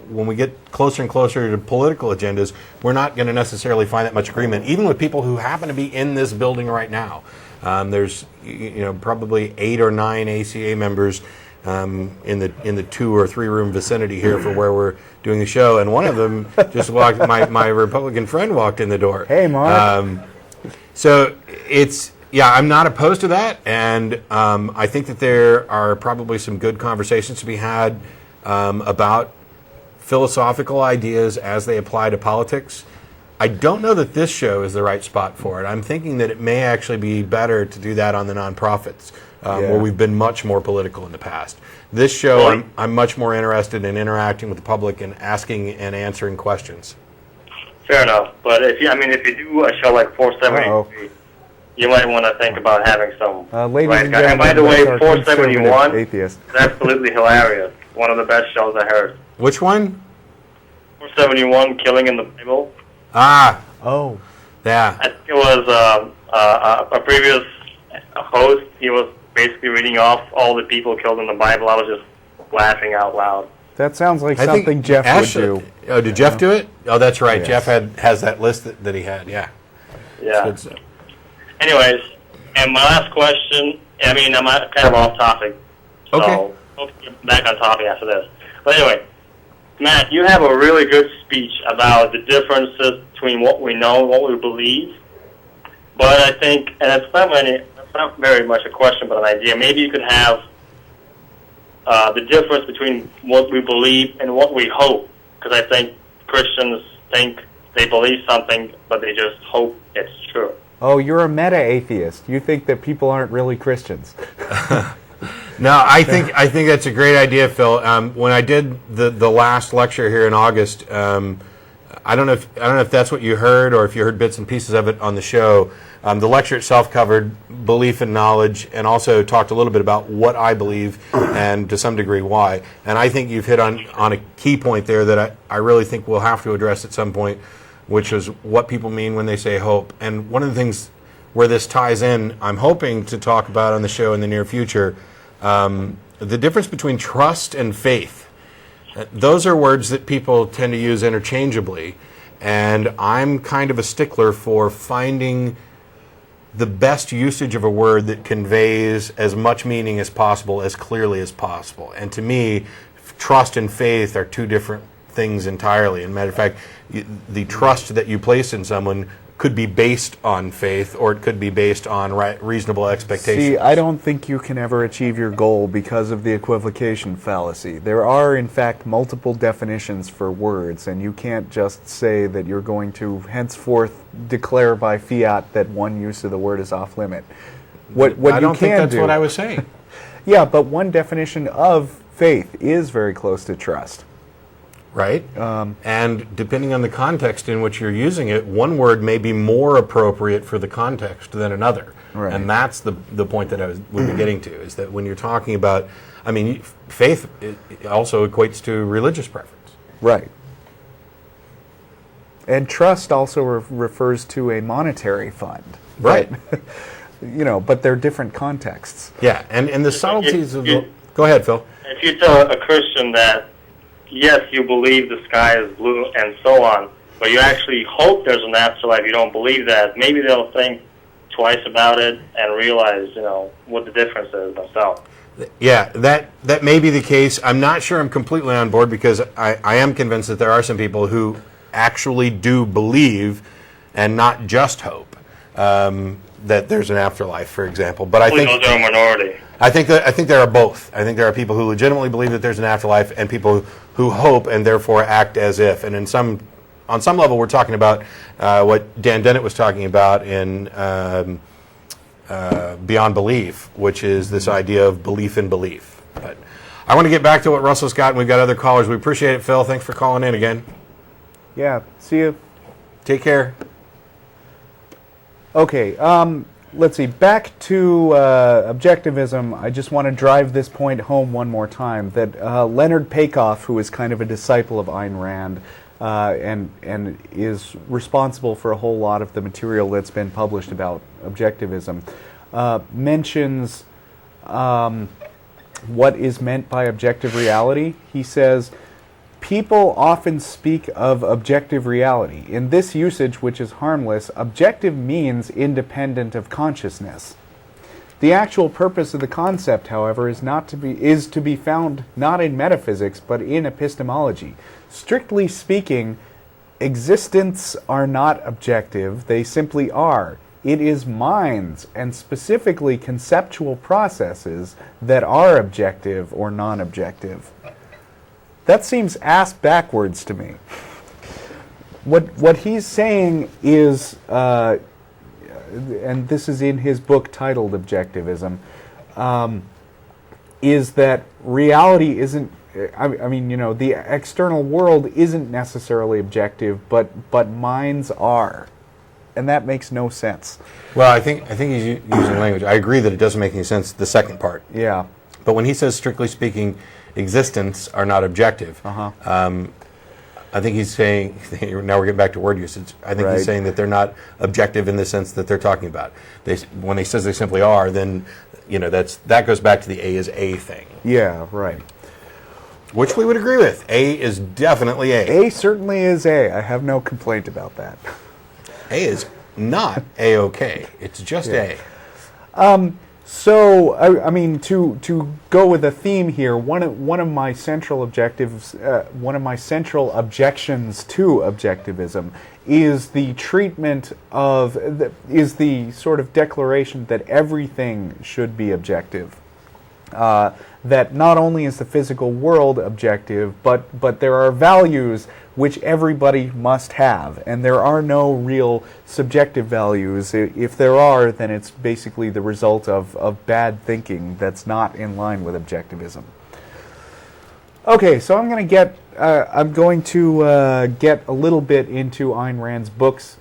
when we get closer and closer to political agendas, we're not going to necessarily find that much agreement, even with people who happen to be in this building right now. There's probably 8 or 9 ACA members in the 2 or 3 room vicinity here for where we're doing the show, and one of them just walked. My Republican friend walked in the door. Hey, Mark. So I'm not opposed to that, and I think that there are probably some good conversations to be had about philosophical ideas as they apply to politics. I don't know that this show is the right spot for it. I'm thinking that it may actually be better to do that on the nonprofits, where we've been much more political in the past. This show, I'm much more interested in interacting with the public and asking and answering questions. Fair enough, but if you do a show like 473, you might want to think about having some ladies and guys. And by the way, our 471 atheist. is absolutely hilarious. One of the best shows I heard. Which one? 471, Killing in the Bible. Oh. Yeah. I think it was a previous host. He was basically reading off all the people killed in the Bible. I was just laughing out loud. That sounds like I something think Jeff would do. Oh, did Jeff do it? Oh, that's right. Yes. Jeff has that list that he had. Yeah. Yeah. Good stuff. Anyways, and my last question, I'm kind of off topic. So Okay. Hope to get back on topic after this. But anyway, Matt, you have a really good speech about the differences between what we know and what we believe. But I think, and it's not very much a question but an idea, maybe you could have the difference between what we believe and what we hope. Because I think Christians think they believe something, but they just hope it's true. Oh, you're a meta-atheist. You think that people aren't really Christians. No, I think that's a great idea, Phil. When I did the last lecture here in August, I don't know if that's what you heard or if you heard bits and pieces of it on the show. The lecture itself covered belief and knowledge, and also talked a little bit about what I believe and to some degree why. And I think you've hit on a key point there that I really think we'll have to address at some point, which is what people mean when they say hope. And one of the things where this ties in, I'm hoping to talk about on the show in the near future, the difference between trust and faith. Those are words that people tend to use interchangeably, and I'm kind of a stickler for finding the best usage of a word that conveys as much meaning as possible, as clearly as possible. And to me, trust and faith are two different things entirely. As a matter of fact, the trust that you place in someone could be based on faith, or it could be based on reasonable expectations. See, I don't think you can ever achieve your goal because of the equivocation fallacy. There are, in fact, multiple definitions for words, and you can't just say that you're going to henceforth declare by fiat that one use of the word is off limit. What I don't think that's what I was saying. Yeah, but one definition of faith is very close to trust. Right? And depending on the context in which you're using it, one word may be more appropriate for the context than another. Right. And that's the point that I would be getting to, is that when you're talking about, faith it also equates to religious preference. Right. And trust also refers to a monetary fund. Right. But they're different contexts. Yeah, and the subtleties of the... Go ahead, Phil. If you tell a Christian that, yes, you believe the sky is blue and so on, but you actually hope there's an afterlife, you don't believe that, maybe they'll think twice about it and realize, what the difference is themselves. Yeah, that may be the case. I'm not sure I'm completely on board, because I am convinced that there are some people who actually do believe and not just hope. that there's an afterlife, for example. But I think those are a minority. I think there are both. I think there are people who legitimately believe that there's an afterlife, and people who hope and therefore act as if. And on some level, we're talking about what Dan Dennett was talking about in Beyond Belief, which is this idea of belief in belief. But I want to get back to what Russell's got, and we've got other callers. We appreciate it, Phil. Thanks for calling in again. Yeah, see you. Take care. Okay, let's see. Back to objectivism. I just want to drive this point home one more time, that Leonard Peikoff, who is kind of a disciple of Ayn Rand, and is responsible for a whole lot of the material that's been published about objectivism, mentions what is meant by objective reality. He says, people often speak of objective reality. In this usage, which is harmless, objective means independent of consciousness. The actual purpose of the concept, however, is to be found not in metaphysics, but in epistemology. Strictly speaking, existents are not objective, they simply are. It is minds, and specifically conceptual processes, that are objective or non-objective. That seems ass backwards to me. What he's saying is, and this is in his book titled Objectivism, is that reality isn't, I mean, the external world isn't necessarily objective, but minds are. And that makes no sense. Well, I think he's using language. I agree that it doesn't make any sense, the second part. Yeah. But when he says, strictly speaking, existents are not objective, I think he's saying, now we're getting back to word usage, I think he's saying that they're not objective in the sense that they're talking about. When he says they simply are, then that goes back to the A is A thing. Yeah, right. Which we would agree with. A is definitely A. A certainly is A. I have no complaint about that. A is not A-OK. It's just A. So, I mean, to go with a theme here, one of my central objectives, one of my central objections to objectivism is the treatment of, is the sort of declaration that everything should be objective. That not only is the physical world objective, but there are values which everybody must have, and there are no real subjective values. If there are, then it's basically the result of bad thinking that's not in line with objectivism. Okay, so I'm going to get a little bit into Ayn Rand's books.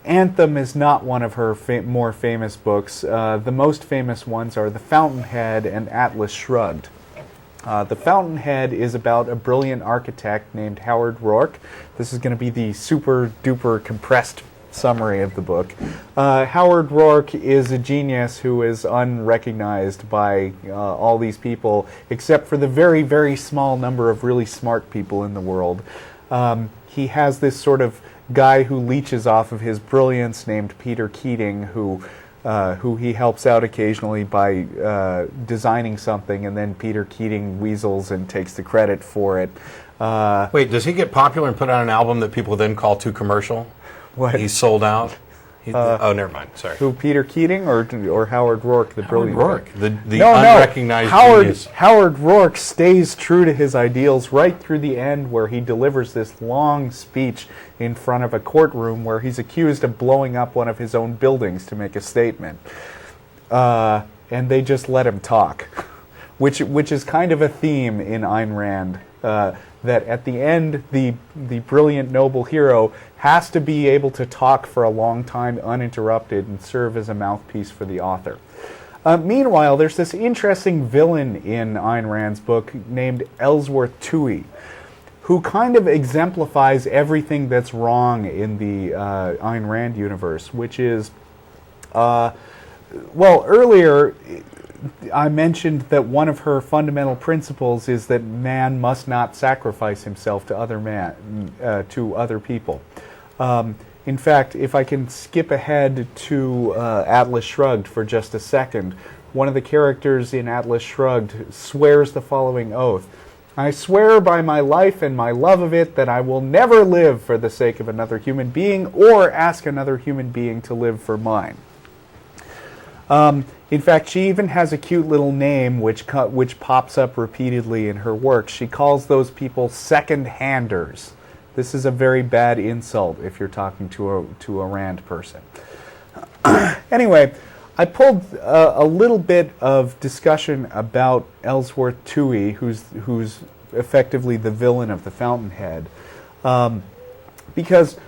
Anthem is not one of her more famous books. The most famous ones are The Fountainhead and Atlas Shrugged. The Fountainhead is about a brilliant architect named Howard Rourke. This is going to be the super-duper compressed summary of the book. Howard Rourke is a genius who is unrecognized by all these people, except for the very, very small number of really smart people in the world. He has this sort of guy who leeches off of his brilliance named Peter Keating, who he helps out occasionally by designing something, and then Peter Keating weasels and takes the credit for it. Wait, does he get popular and put out an album that people then call too commercial? What? He's sold out? Oh, never mind. Sorry. Who, Peter Keating or Howard Rourke, the brilliant Rourke, the no, unrecognized genius. Howard Rourke stays true to his ideals right through the end, where he delivers this long speech in front of a courtroom where he's accused of blowing up one of his own buildings to make a statement. And they just let him talk, which is kind of a theme in Ayn Rand. That at the end, the brilliant noble hero has to be able to talk for a long time uninterrupted and serve as a mouthpiece for the author. Meanwhile, there's this interesting villain in Ayn Rand's book named Ellsworth Toohey, who kind of exemplifies everything that's wrong in the Ayn Rand universe, which is, well, earlier I mentioned that one of her fundamental principles is that man must not sacrifice himself to other people. In fact, if I can skip ahead to Atlas Shrugged for just a second, one of the characters in Atlas Shrugged swears the following oath: "I swear by my life and my love of it that I will never live for the sake of another human being or ask another human being to live for mine." In fact, she even has a cute little name which pops up repeatedly in her work. She calls those people second-handers. This is a very bad insult if you're talking to a Rand person. Anyway, I pulled a little bit of discussion about Ellsworth Toohey, who's effectively the villain of the Fountainhead, because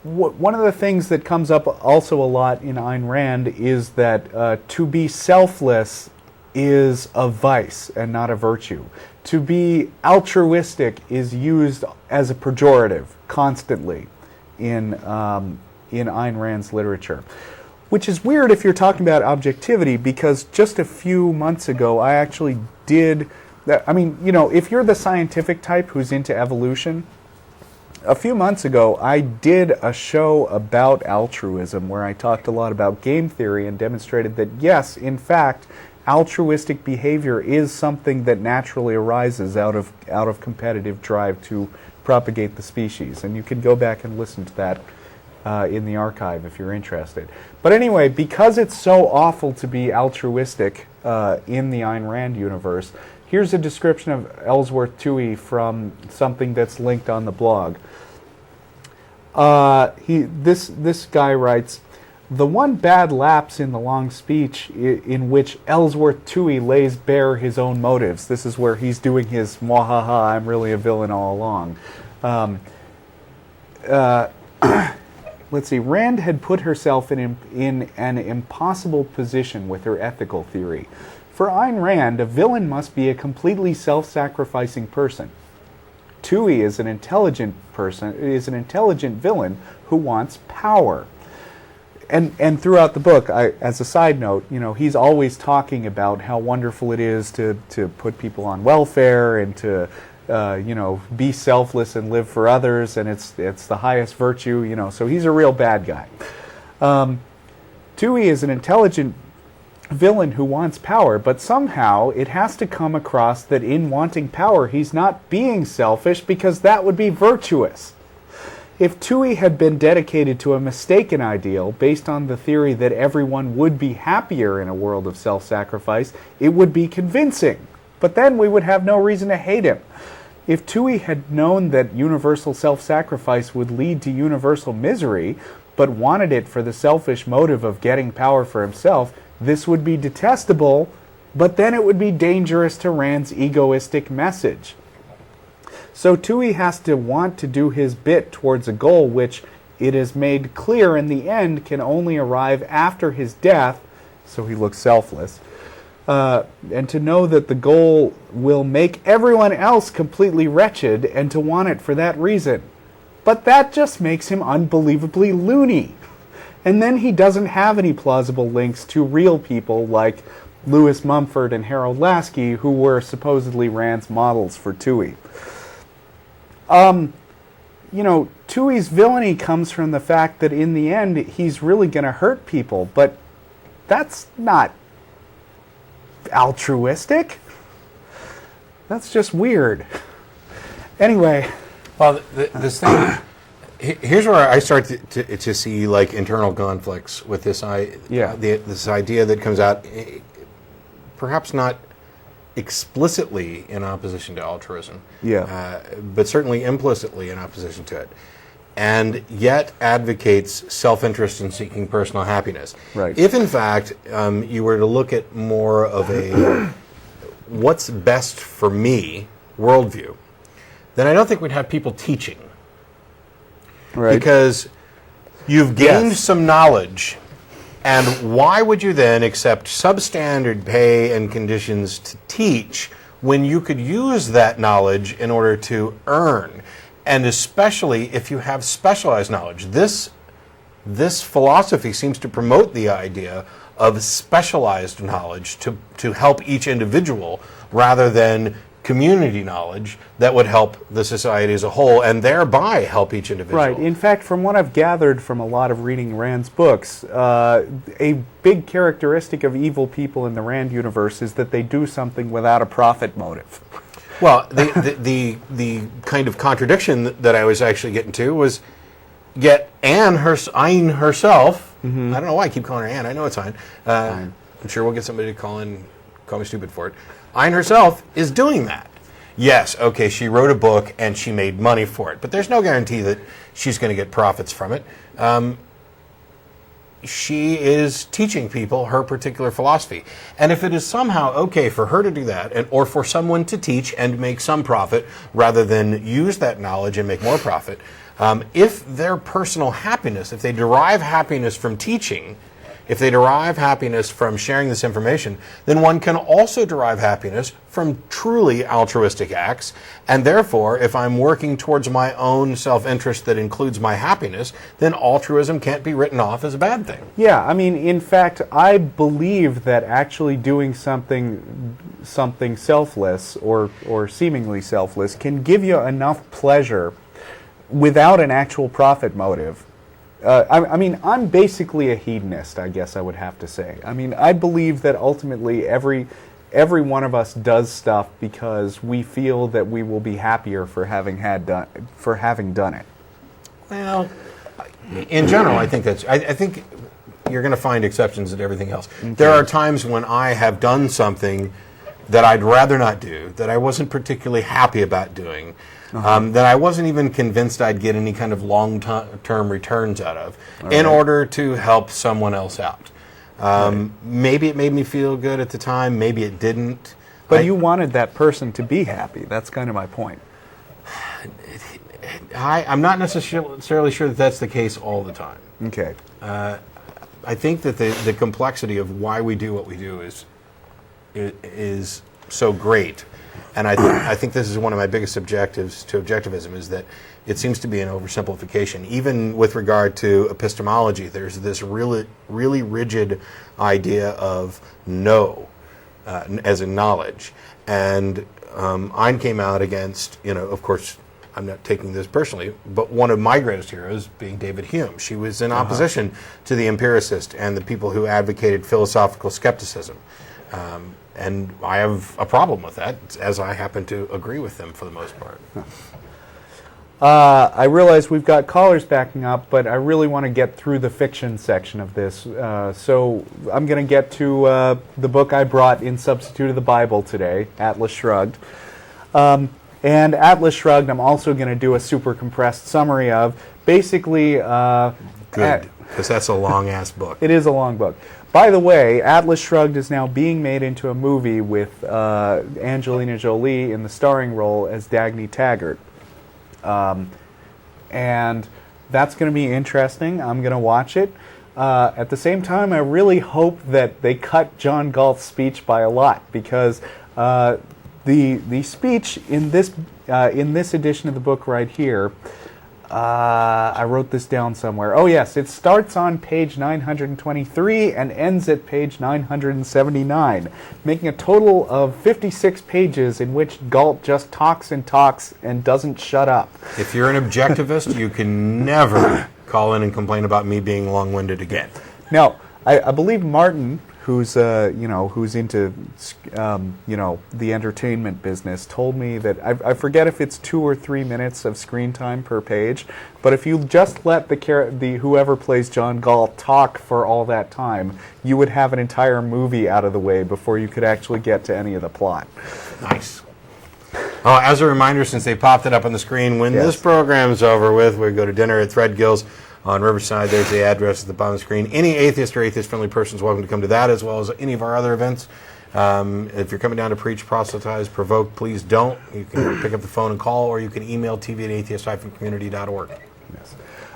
one of the things that comes up also a lot in Ayn Rand is that to be selfless is a vice and not a virtue. To be altruistic is used as a pejorative constantly in Ayn Rand's literature. Which is weird if you're talking about objectivity, because just a few months ago I actually did that. I mean, if you're the scientific type who's into evolution, a few months ago I did a show about altruism where I talked a lot about game theory and demonstrated that yes, in fact, altruistic behavior is something that naturally arises out of competitive drive to propagate the species. And you can go back and listen to that in the archive if you're interested. But anyway, because it's so awful to be altruistic in the Ayn Rand universe, here's a description of Ellsworth Toohey from something that's linked on the blog. This guy writes, "The one bad lapse in the long speech in which Ellsworth Toohey lays bare his own motives." This is where he's doing his mwahaha, I'm really a villain all along. Let's see. Rand had put herself in an impossible position with her ethical theory. For Ayn Rand, a villain must be a completely self-sacrificing person. Toohey is an intelligent villain who wants power. And throughout the book, as a side note, he's always talking about how wonderful it is to put people on welfare and to be selfless and live for others, and it's the highest virtue, so he's a real bad guy. Toohey is an intelligent villain who wants power, but somehow it has to come across that in wanting power, he's not being selfish, because that would be virtuous. If Toohey had been dedicated to a mistaken ideal based on the theory that everyone would be happier in a world of self-sacrifice, it would be convincing, but then we would have no reason to hate him. If Toohey had known that universal self-sacrifice would lead to universal misery, but wanted it for the selfish motive of getting power for himself, this would be detestable, but then it would be dangerous to Rand's egoistic message. So Toohey has to want to do his bit towards a goal which, it is made clear in the end, can only arrive after his death, so he looks selfless, and to know that the goal will make everyone else completely wretched, and to want it for that reason. But that just makes him unbelievably loony. And then he doesn't have any plausible links to real people like Lewis Mumford and Harold Lasky, who were supposedly Rand's models for Toohey. Toohey's villainy comes from the fact that in the end he's really going to hurt people, but that's not altruistic. That's just weird. Anyway. Well, this thing, here's where I start to see like internal conflicts with this this idea that comes out, perhaps not explicitly in opposition to altruism, but certainly implicitly in opposition to it, and yet advocates self-interest in seeking personal happiness. Right. If in fact you were to look at more of a what's best for me worldview, then I don't think we'd have people teaching. Right. Because you've gained some knowledge, and why would you then accept substandard pay and conditions to teach when you could use that knowledge in order to earn? And especially if you have specialized knowledge. This philosophy seems to promote the idea of specialized knowledge to help each individual rather than community knowledge that would help the society as a whole and thereby help each individual. Right. In fact, from what I've gathered from a lot of reading Rand's books, a big characteristic of evil people in the Rand universe is that they do something without a profit motive. Well, the kind of contradiction that I was actually getting to was yet Ayn herself, I don't know why I keep calling her Ayn, I know it's Ayn, I'm sure we'll get somebody to call me stupid for it. Ayn herself is doing that. Yes, okay, she wrote a book and she made money for it, but there's no guarantee that she's going to get profits from it. She is teaching people her particular philosophy. And if it is somehow okay for her to do that, or for someone to teach and make some profit rather than use that knowledge and make more profit, if their personal happiness, if they derive happiness from teaching, if they derive happiness from sharing this information, then one can also derive happiness from truly altruistic acts. And therefore, if I'm working towards my own self-interest that includes my happiness, then altruism can't be written off as a bad thing. Yeah, I mean, in fact, I believe that actually doing something selfless or seemingly selfless can give you enough pleasure without an actual profit motive. I mean, I'm basically a hedonist, I guess I would have to say. I mean, I believe that ultimately every one of us does stuff because we feel that we will be happier for having done it. Well, in general, I think I think you're going to find exceptions to everything else. Okay. There are times when I have done something that I'd rather not do, that I wasn't particularly happy about doing, that I wasn't even convinced I'd get any kind of long-term returns out of, in order to help someone else out. Maybe it made me feel good at the time, maybe it didn't. But you wanted that person to be happy. That's kind of my point. I'm not necessarily sure that that's the case all the time. Okay. I think that the complexity of why we do what we do is so great. And I think this is one of my biggest objectives to objectivism, is that it seems to be an oversimplification. Even with regard to epistemology, there's this really rigid idea of know as in knowledge. And Ayn came out against, of course, I'm not taking this personally, but one of my greatest heroes being David Hume. She was in opposition to the empiricist and the people who advocated philosophical skepticism. And I have a problem with that, as I happen to agree with them for the most part. I realize we've got callers backing up, but I really want to get through the fiction section of this. So I'm going to get to the book I brought in substitute of the Bible today, Atlas Shrugged. And Atlas Shrugged, I'm also going to do a super compressed summary of. Basically, good, because that's a long-ass book. It is a long book. By the way, Atlas Shrugged is now being made into a movie with Angelina Jolie in the starring role as Dagny Taggart. And that's going to be interesting. I'm going to watch it. At the same time, I really hope that they cut John Galt's speech by a lot, because the speech in this edition of the book right here, I wrote this down somewhere. Oh yes, it starts on page 923 and ends at page 979, making a total of 56 pages in which Galt just talks and talks and doesn't shut up. If you're an objectivist, you can never call in and complain about me being long-winded again. Now, I believe Martin, who's into the entertainment business, told me that I forget if it's 2 or 3 minutes of screen time per page, but if you just let the whoever plays John Galt talk for all that time, you would have an entire movie out of the way before you could actually get to any of the plot. Nice. Oh, as a reminder, since they popped it up on the screen, when this program's over with, we go to dinner at Threadgill's on Riverside. There's the address at the bottom of the screen. Any atheist or atheist-friendly person is welcome to come to that, as well as any of our other events. If you're coming down to preach, proselytize, provoke, please don't. You can pick up the phone and call, or you can email tv@atheist-community.org. Yes.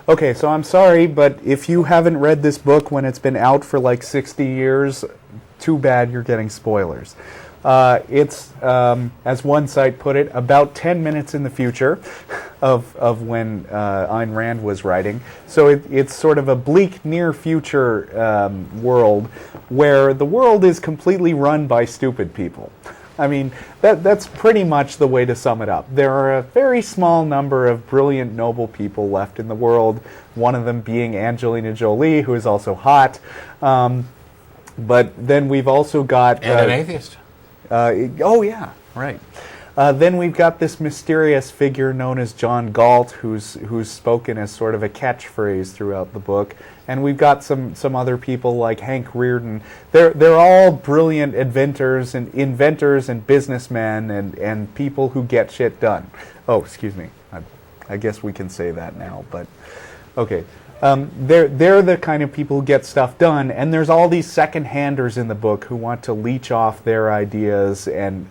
Okay, so I'm sorry, but if you haven't read this book when it's been out for like 60 years, too bad, you're getting spoilers. It's, as one site put it, about 10 minutes in the future of when Ayn Rand was writing. So it's sort of a bleak near future world where the world is completely run by stupid people. I mean, that's pretty much the way to sum it up. There are a very small number of brilliant, noble people left in the world, one of them being Angelina Jolie, who is also hot. But then we've also got... And an atheist. Oh, yeah, right. Then we've got this mysterious figure known as John Galt, who's spoken as sort of a catchphrase throughout the book. And we've got some other people like Hank Rearden. They're all brilliant inventors and businessmen and people who get shit done. Oh, excuse me. I guess we can say that now, but okay. They're the kind of people who get stuff done, and there's all these second-handers in the book who want to leech off their ideas and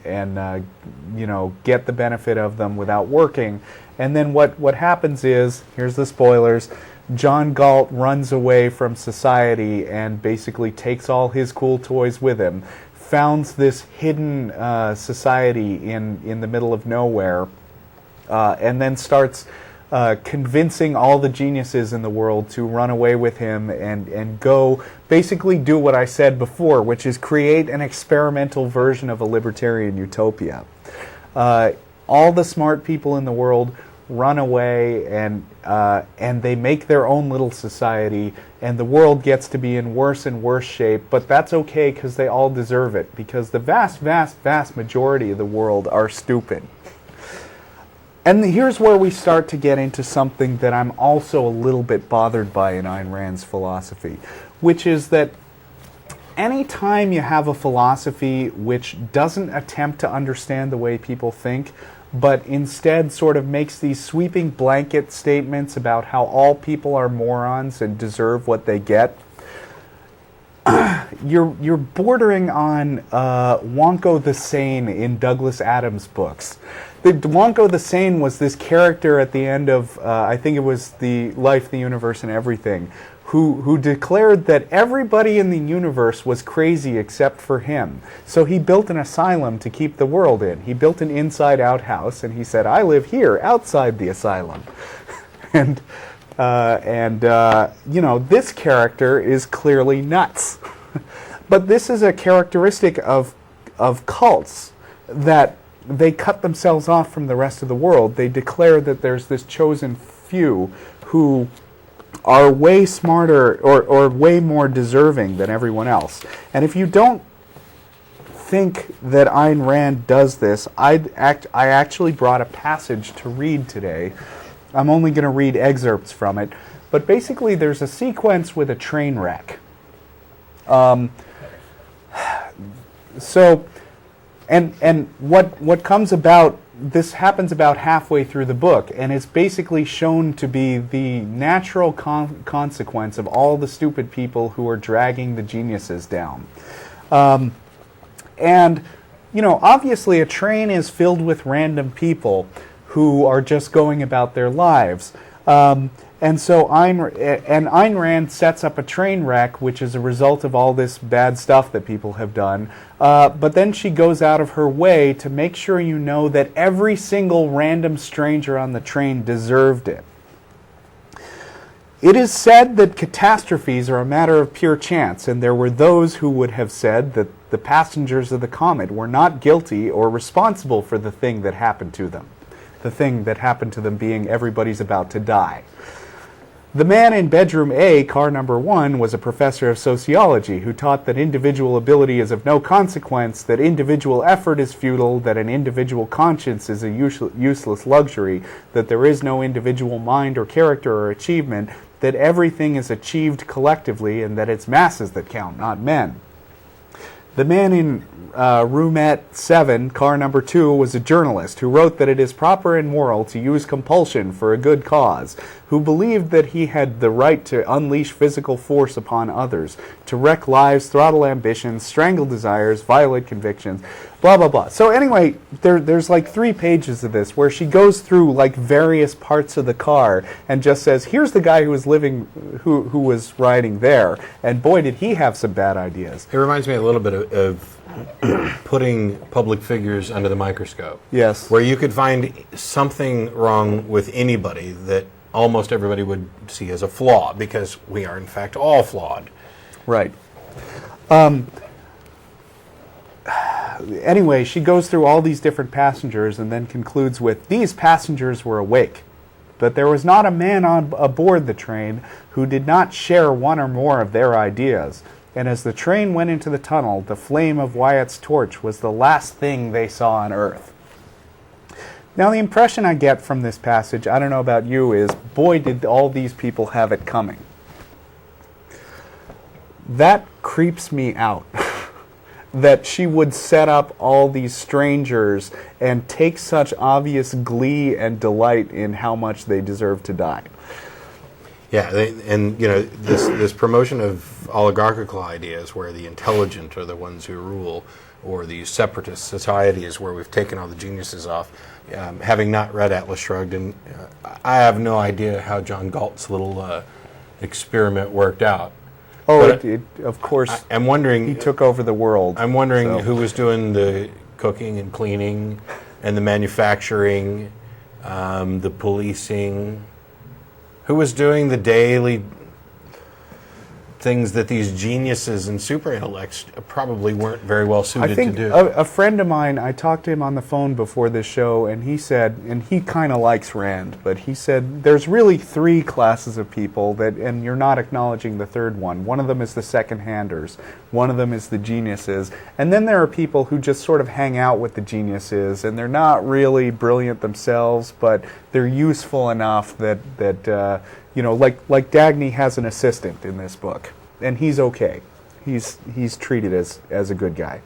get the benefit of them without working. And then what happens is, here's the spoilers, John Galt runs away from society and basically takes all his cool toys with him, founds this hidden society in the middle of nowhere, and then starts convincing all the geniuses in the world to run away with him and go basically do what I said before, which is create an experimental version of a libertarian utopia. All the smart people in the world run away and they make their own little society, and the world gets to be in worse and worse shape, but that's okay because they all deserve it, because the vast majority of the world are stupid. And here's where we start to get into something that I'm also a little bit bothered by in Ayn Rand's philosophy, which is that anytime you have a philosophy which doesn't attempt to understand the way people think, but instead sort of makes these sweeping blanket statements about how all people are morons and deserve what they get, you're bordering on Wonko the Sane in Douglas Adams' books. Wonko the Sane was this character at the end of, I think it was The Life, the Universe, and Everything, who declared that everybody in the universe was crazy except for him. So he built an asylum to keep the world in. He built an inside-out house, and he said, I live here, outside the asylum. and this character is clearly nuts. But this is a characteristic of cults, that they cut themselves off from the rest of the world. They declare that there's this chosen few who are way smarter or way more deserving than everyone else. And if you don't think that Ayn Rand does this, I actually brought a passage to read today. I'm only going to read excerpts from it. But basically there's a sequence with a train wreck. And what comes about, this happens about halfway through the book, and it's basically shown to be the natural consequence of all the stupid people who are dragging the geniuses down. Obviously a train is filled with random people who are just going about their lives. And so Ayn Rand sets up a train wreck, which is a result of all this bad stuff that people have done. But then she goes out of her way to make sure you know that every single random stranger on the train deserved it. It is said that catastrophes are a matter of pure chance, and there were those who would have said that the passengers of the comet were not guilty or responsible for the thing that happened to them. The thing that happened to them being everybody's about to die. The man in bedroom A, car number 1, was a professor of sociology who taught that individual ability is of no consequence, that individual effort is futile, that an individual conscience is a useless luxury, that there is no individual mind or character or achievement, that everything is achieved collectively, and that it's masses that count, not men. The man in roomette 7, car number 2, was a journalist who wrote that it is proper and moral to use compulsion for a good cause, who believed that he had the right to unleash physical force upon others, to wreck lives, throttle ambitions, strangle desires, violate convictions, blah, blah, blah. So anyway, there's like 3 pages of this where she goes through like various parts of the car and just says, here's the guy who was who was riding there, and boy did he have some bad ideas. It reminds me a little bit of putting public figures under the microscope. Yes. Where you could find something wrong with anybody that almost everybody would see as a flaw, because we are in fact all flawed. Right. Anyway, she goes through all these different passengers and then concludes with, these passengers were awake, but there was not a man aboard the train who did not share one or more of their ideas. And as the train went into the tunnel, the flame of Wyatt's torch was the last thing they saw on Earth. Now, the impression I get from this passage, I don't know about you, is, boy, did all these people have it coming. That creeps me out. That she would set up all these strangers and take such obvious glee and delight in how much they deserve to die. Yeah, and this promotion of oligarchical ideas where the intelligent are the ones who rule, or these separatist societies where we've taken all the geniuses off. Having not read Atlas Shrugged, and I have no idea how John Galt's little experiment worked out. Oh, of course. I'm wondering. He took over the world. I'm wondering who was doing the cooking and cleaning, and the manufacturing, the policing. Who was doing the daily things that these geniuses and super intellects probably weren't very well suited to do? A friend of mine, I talked to him on the phone before this show, and he said, and he kind of likes Rand, but he said there's really three classes of people that, and you're not acknowledging the third one. One of them is the second-handers. One of them is the geniuses. And then there are people who just sort of hang out with the geniuses, and they're not really brilliant themselves, but they're useful enough that like Dagny has an assistant in this book, and he's okay. He's treated as a good guy.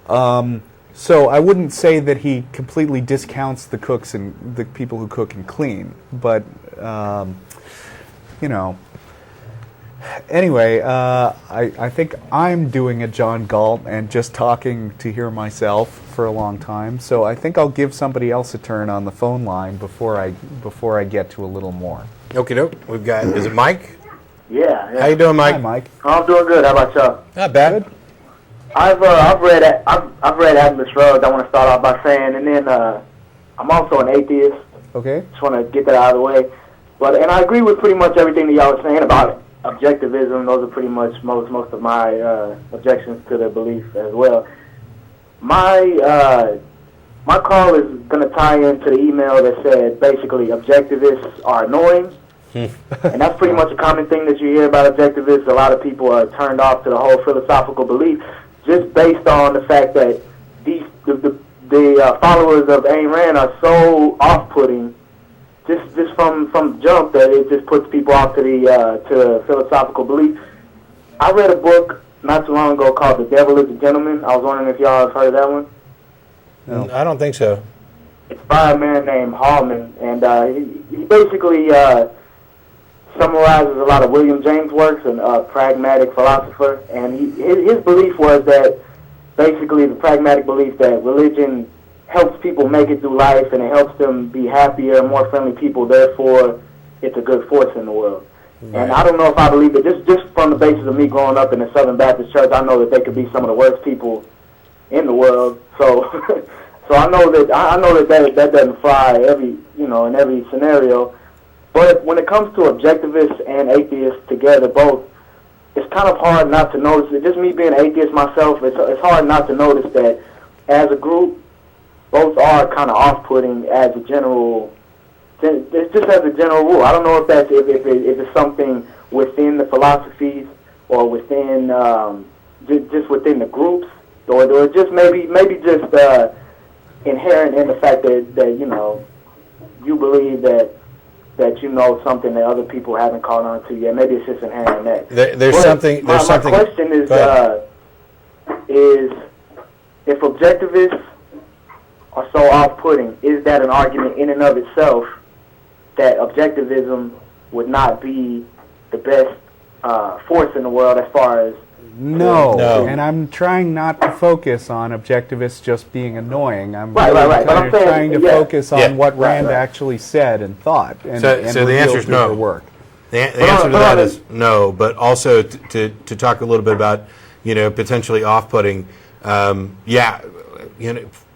So I wouldn't say that he completely discounts the cooks and the people who cook and clean, but Anyway, I think I'm doing a John Galt and just talking to hear myself for a long time. So I think I'll give somebody else a turn on the phone line before I get to a little more. Okie doke. We've got. Is it Mike? Yeah. How you doing, Mike? Hi, Mike. I'm doing good. How about y'all? Not bad. Good. I've read Atlas Shrugged. I want to start off by saying, and then I'm also an atheist. Okay. Just want to get that out of the way. And I agree with pretty much everything that y'all were saying about it. Objectivism, those are pretty much most of my objections to the belief as well. My call is going to tie into the email that said basically objectivists are annoying. And that's pretty much a common thing that you hear about objectivists. A lot of people are turned off to the whole philosophical belief just based on the fact that the followers of Ayn Rand are so off-putting just from jump that it just puts people off to the philosophical belief. I read a book not too long ago called The Devil is a Gentleman. I was wondering if y'all have heard of that one. No. I don't think so. It's by a man named Hallman, and he basically summarizes a lot of William James' works, and pragmatic philosopher. And his belief was that basically the pragmatic belief that religion helps people make it through life, and it helps them be happier, more friendly people. Therefore, it's a good force in the world. Right. And I don't know if I believe it. Just from the basis of me growing up in the Southern Baptist Church, I know that they could be some of the worst people in the world. So, so I know that doesn't fly in every scenario. But when it comes to objectivists and atheists together, both, it's kind of hard not to notice it. Just me being an atheist myself, it's hard not to notice that as a group, both are kind of off-putting as a general. It's just as a general rule. I don't know if that's if it's something within the philosophies or within just within the groups, or just maybe just inherent in the fact that you believe that you know something that other people haven't caught on to yet. Maybe it's just inherent in that. There's something. My question is if objectivists are so off-putting, is that an argument in and of itself that objectivism would not be the best force in the world as far as... No, and I'm trying not to focus on objectivists just being annoying. I'm right. Kind of trying to focus on what Rand actually said and thought. And, so the answer is no. Work. The answer to that is no, but also to talk a little bit about, potentially off-putting,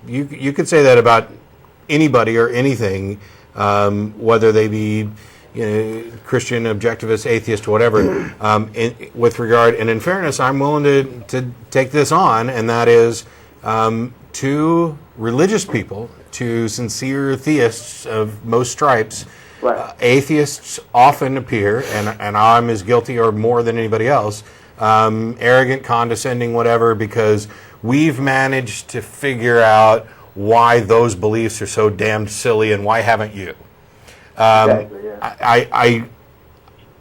you could say that about anybody or anything, whether they be Christian, objectivist, atheist, whatever. With regard, and in fairness, I'm willing to take this on, and that is to religious people, to sincere theists of most stripes. Right. Atheists often appear, and I'm as guilty or more than anybody else, arrogant, condescending, whatever, because we've managed to figure out why those beliefs are so damned silly and why haven't you. Exactly, yeah.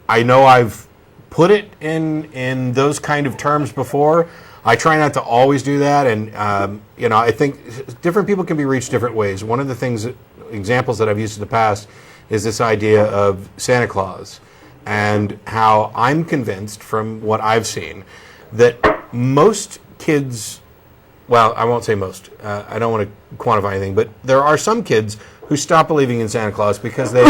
I know I've put it in those kind of terms before. I try not to always do that, and I think different people can be reached different ways. One of the examples that I've used in the past is this idea of Santa Claus, and how I'm convinced from what I've seen that most kids, well, I won't say most, I don't want to quantify anything, but there are some kids who stop believing in Santa Claus because they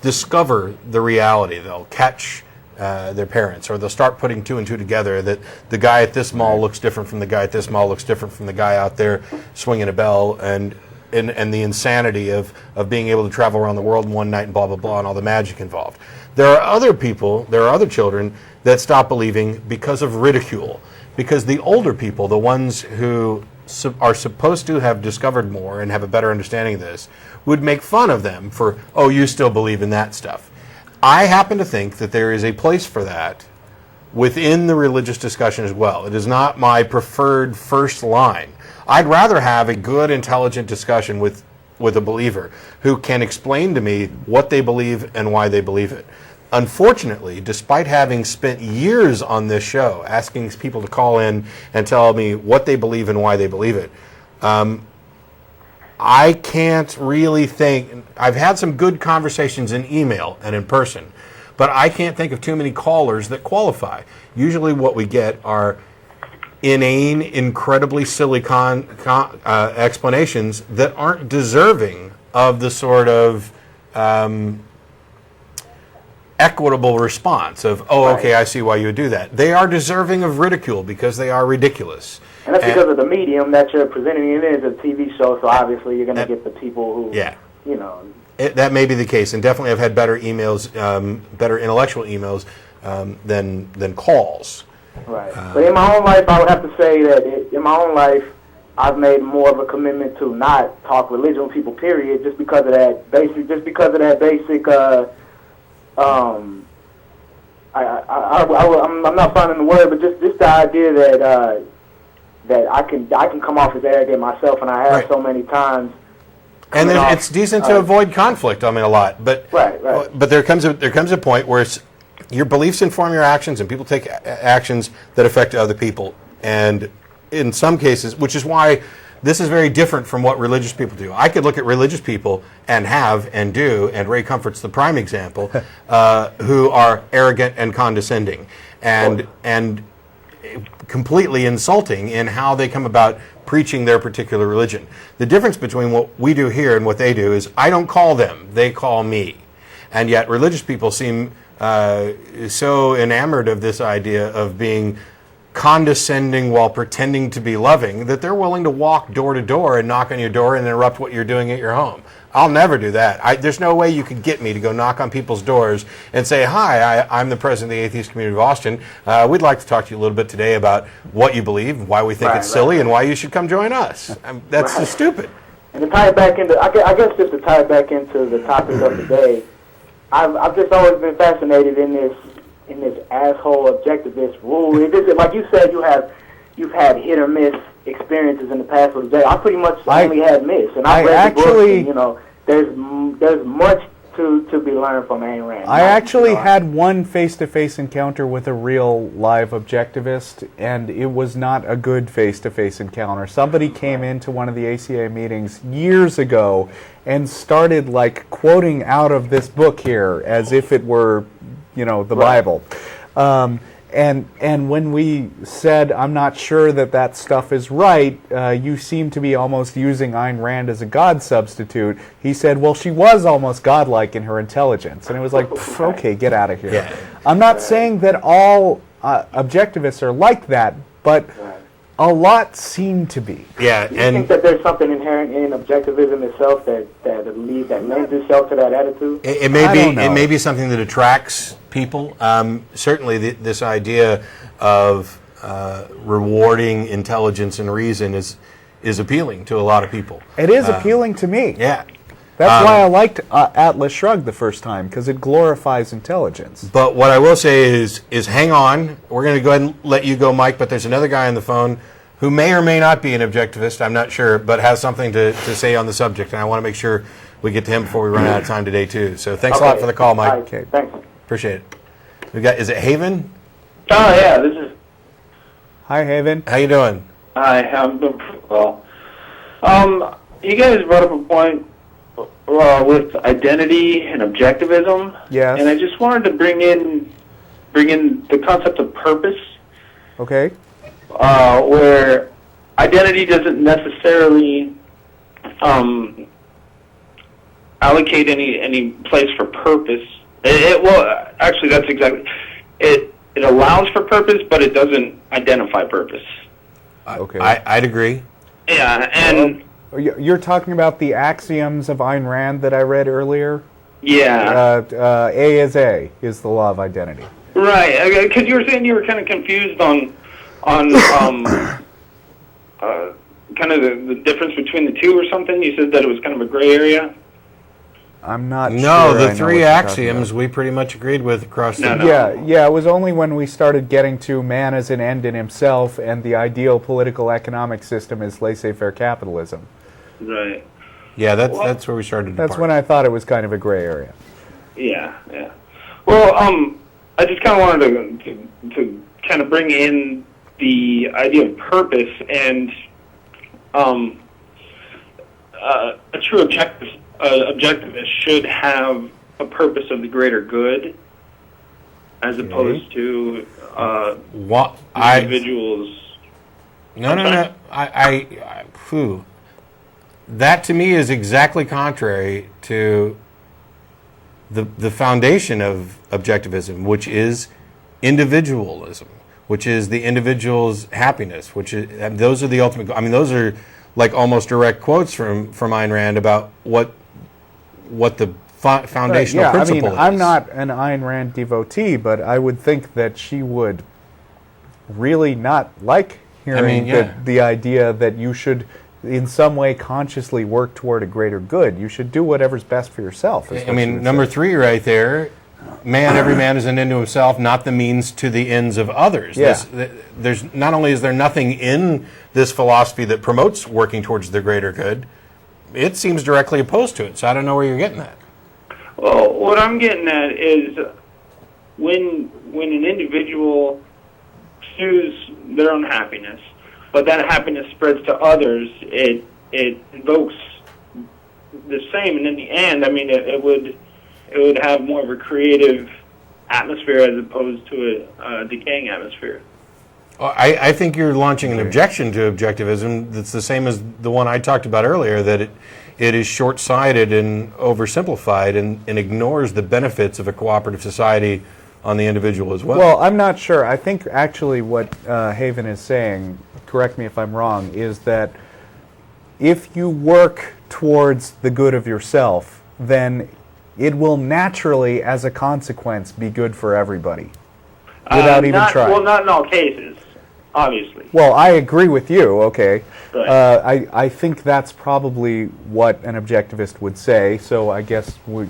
discover the reality. They'll catch their parents, or they'll start putting two and two together, that the guy at this mall looks different from the guy at this mall, looks different from the guy out there swinging a bell, and the insanity of being able to travel around the world in one night and blah, blah, blah, and all the magic involved. There are other children that stop believing because of ridicule, because the older people, the ones who are supposed to have discovered more and have a better understanding of this, would make fun of them for, oh, you still believe in that stuff. I happen to think that there is a place for that within the religious discussion as well. It is not my preferred first line. I'd rather have a good, intelligent discussion with a believer who can explain to me what they believe and why they believe it. Unfortunately, despite having spent years on this show asking people to call in and tell me what they believe and why they believe it, I can't really think. I've had some good conversations in email and in person, but I can't think of too many callers that qualify. Usually what we get are inane, incredibly silly explanations that aren't deserving of the sort of equitable response of, oh, okay, I see why you would do that. They are deserving of ridicule because they are ridiculous. And that's because of the medium that you're presenting it in, is a TV show, so obviously you're going to get the people who, that may be the case, and definitely I've had better emails, better intellectual emails than calls. Right. But in my own life, I would have to say that in my own life, I've made more of a commitment to not talk religion with people, period, just because of that basic, I'm not finding the word, but just the idea that I can come off as arrogant myself, and I have so many times. And then it's decent to avoid conflict. I mean, a lot, but But there comes a point where your beliefs inform your actions, and people take actions that affect other people. And in some cases, which is why this is very different from what religious people do. I could look at religious people and have and do, and Ray Comfort's the prime example, who are arrogant and condescending and completely insulting in how they come about preaching their particular religion. The difference between what we do here and what they do is I don't call them, they call me. And yet religious people seem so enamored of this idea of being condescending while pretending to be loving that they're willing to walk door to door and knock on your door and interrupt what you're doing at your home. I'll never do that. There's no way you could get me to go knock on people's doors and say, hi, I'm the president of the Atheist Community of Austin. We'd like to talk to you a little bit today about what you believe, why we think it's silly, and why you should come join us. That's just stupid. And to tie it back into, I guess just to tie it back into the topic of the day, I've just always been fascinated in this asshole objectivist rule. It is, like you said, you've had hit or miss experiences in the past with the day. I pretty much only had miss, and I read the book, and, there's much to be learned from Ayn Rand. I actually had one face-to-face encounter with a real live objectivist, and it was not a good face-to-face encounter. Somebody came into one of the ACA meetings years ago and started quoting out of this book here as if it were the Bible. And when we said, I'm not sure that stuff is right, you seem to be almost using Ayn Rand as a God substitute. He said, well, she was almost godlike in her intelligence. And it was like, okay, get out of here. Yeah. I'm not saying that all objectivists are like that, but a lot seem to be. Yeah, do you think that there's something inherent in objectivism itself that lends itself to that attitude? It may be something that attracts people. Certainly, this idea of rewarding intelligence and reason is appealing to a lot of people. It is appealing to me. Yeah. That's why I liked Atlas Shrugged the first time, because it glorifies intelligence. But what I will say is hang on. We're going to go ahead and let you go, Mike, but there's another guy on the phone who may or may not be an objectivist, I'm not sure, but has something to say on the subject, and I want to make sure we get to him before we run out of time today, too. So thanks a lot for the call, Mike. Okay, thanks. Appreciate it. Is it Haven? Oh, yeah, this is... Hi, Haven. How you doing? Hi, I'm doing pretty well. You guys brought up a point with identity and objectivism. Yes. And I just wanted to bring in the concept of purpose, Okay. where identity doesn't necessarily allocate any place for purpose. Well, actually, that's exactly it. It allows for purpose, but it doesn't identify purpose. Okay. I'd agree. Yeah, and You're talking about the axioms of Ayn Rand that I read earlier? yeah, A is the law of identity. right. Because you were saying you were kind of confused on kind of the difference between the two or something. You said that it was kind of a gray area. I'm not No, sure I the know what three you're talking axioms about. we pretty much agreed with across the... No. Yeah, it was only when we started getting to man as an end in himself and the ideal political economic system is laissez-faire capitalism. Right. Yeah, that's where we started to That's part. when I thought it was kind of a gray area. Yeah. Well, I just kind of wanted to kind of bring in the idea of purpose and a true objectivist should have a purpose of the greater good, as opposed to individuals. No. Phew. That to me is exactly contrary to the foundation of objectivism, which is individualism, which is the individual's happiness, which is, and those are the ultimate. I mean, those are like almost direct quotes from Ayn Rand about what the foundational principle is. I'm not an Ayn Rand devotee, but I would think that she would really not like hearing the idea that you should in some way consciously work toward a greater good. You should do whatever's best for yourself. I mean, number 3 right there, every man is an end to himself, not the means to the ends of others. Yeah. There's not only is there nothing in this philosophy that promotes working towards the greater good, it seems directly opposed to it. So I don't know where you're getting at. Well, what I'm getting at is when an individual pursues their own happiness, but that happiness spreads to others, it invokes the same, and in the end, I mean, it would have more of a creative atmosphere as opposed to a decaying atmosphere. Well, I think you're launching an objection to objectivism that's the same as the one I talked about earlier, that it is short-sighted and oversimplified and ignores the benefits of a cooperative society on the individual as well. Well, I'm not sure. I think actually what Haven is saying, correct me if I'm wrong, is that if you work towards the good of yourself, then it will naturally, as a consequence, be good for everybody, without even trying. Well, not in all cases, obviously. Well, I agree with you, okay. Right. I think that's probably what an objectivist would say, so I guess we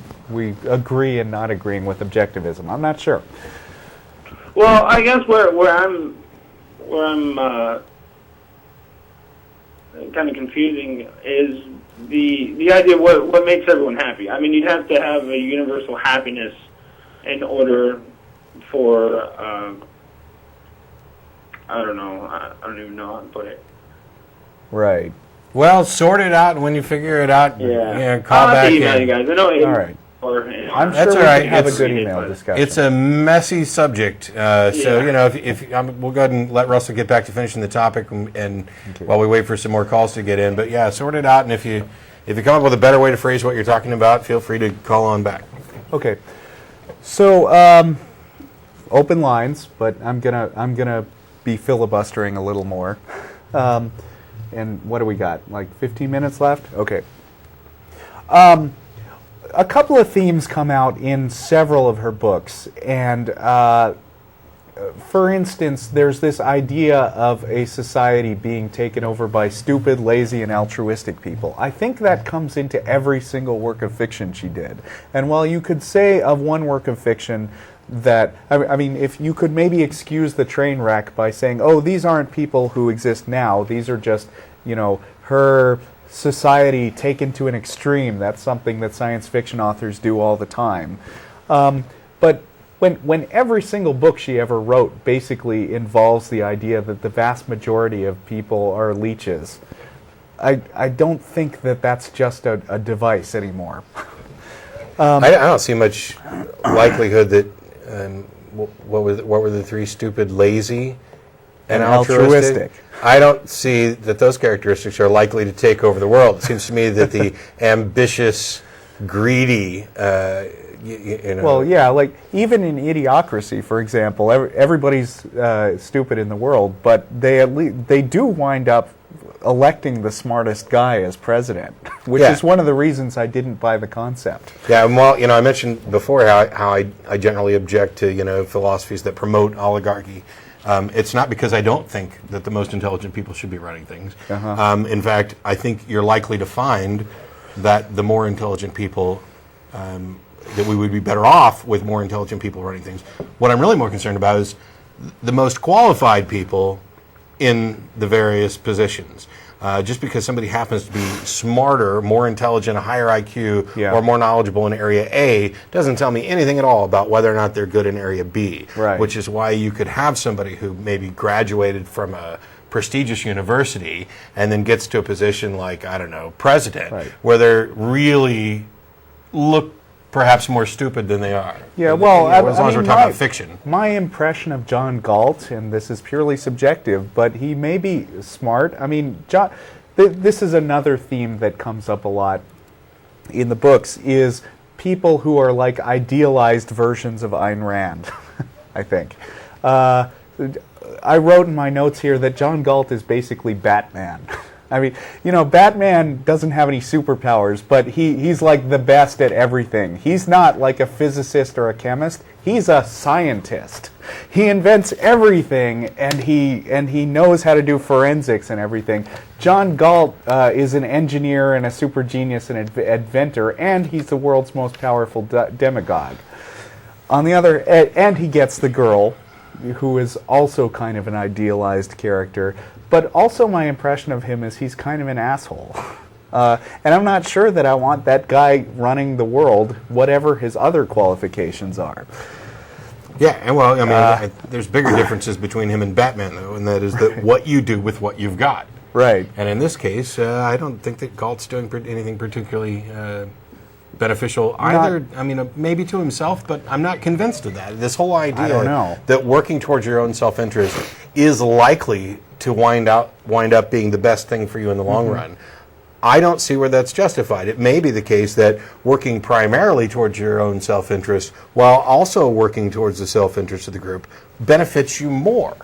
agree in not agreeing with objectivism. I'm not sure. Well, I guess where I'm kind of confusing is the idea of what makes everyone happy. I mean, you'd have to have a universal happiness in order for I don't know. I don't even know how to put it. Right. Well, sort it out, and when you figure it out, call I'll have back to email in. you guys. I know. All right. I'm That's sure all we right. can have a It's- good email discussion. It's a messy subject, so if we'll go ahead and let Russell get back to finishing the topic, and while we wait for some more calls to get in. But yeah, sort it out, and if you come up with a better way to phrase what you're talking about, feel free to call on back. Okay. So open lines, but I'm gonna be filibustering a little more. And what do we got? Like 15 minutes left? Okay. A couple of themes come out in several of her books, and for instance, there's this idea of a society being taken over by stupid, lazy, and altruistic people. I think that comes into every single work of fiction she did. And while you could say of one work of fiction that, I mean, if you could maybe excuse the train wreck by saying, oh, these aren't people who exist now, these are just, you know, her society taken to an extreme. That's something that science fiction authors do all the time. But when every single book she ever wrote basically involves the idea that the vast majority of people are leeches, I don't think that that's just a device anymore. I don't see much likelihood that what were the three? Stupid, lazy, and altruistic. I don't see that those characteristics are likely to take over the world. It seems to me that the ambitious, greedy, you know. Well, yeah, like even in Idiocracy, for example, everybody's stupid in the world, but they do wind up electing the smartest guy as president, which is one of the reasons I didn't buy the concept. Yeah, well, you know, I mentioned before how I generally object to, you know, philosophies that promote oligarchy. It's not because I don't think that the most intelligent people should be running things. In fact, I think you're likely to find that the more intelligent people, that we would be better off with more intelligent people running things. What I'm really more concerned about is the most qualified people in the various positions. Just because somebody happens to be smarter, more intelligent, a higher IQ, or more knowledgeable in area A doesn't tell me anything at all about whether or not they're good in area B. Right. Which is why you could have somebody who maybe graduated from a prestigious university and then gets to a position like, I don't know, president, where they're really look perhaps more stupid than they are. Yeah, well, as long as we're talking about fiction. My impression of John Galt, and this is purely subjective, but he may be smart. I mean, this is another theme that comes up a lot in the books, is people who are like idealized versions of Ayn Rand, I think. I wrote in my notes here that John Galt is basically Batman. I mean, you know, Batman doesn't have any superpowers, but he's like the best at everything. He's not like a physicist or a chemist. He's a scientist. He invents everything, and he knows how to do forensics and everything. John Galt is an engineer and a super genius and inventor, and he's the world's most powerful demagogue. On the other, and he gets the girl, who is also kind of an idealized character. But also my impression of him is he's kind of an asshole. And I'm not sure that I want that guy running the world, whatever his other qualifications are. Yeah, and well, I mean, there's bigger differences between him and Batman, though, and that is that what you do with what you've got. Right. And in this case, I don't think that Galt's doing anything particularly beneficial either. I mean, maybe to himself, but I'm not convinced of that. This whole idea that working towards your own self-interest is likely to wind up being the best thing for you in the long run. I don't see where that's justified. It may be the case that working primarily towards your own self-interest while also working towards the self-interest of the group benefits you more.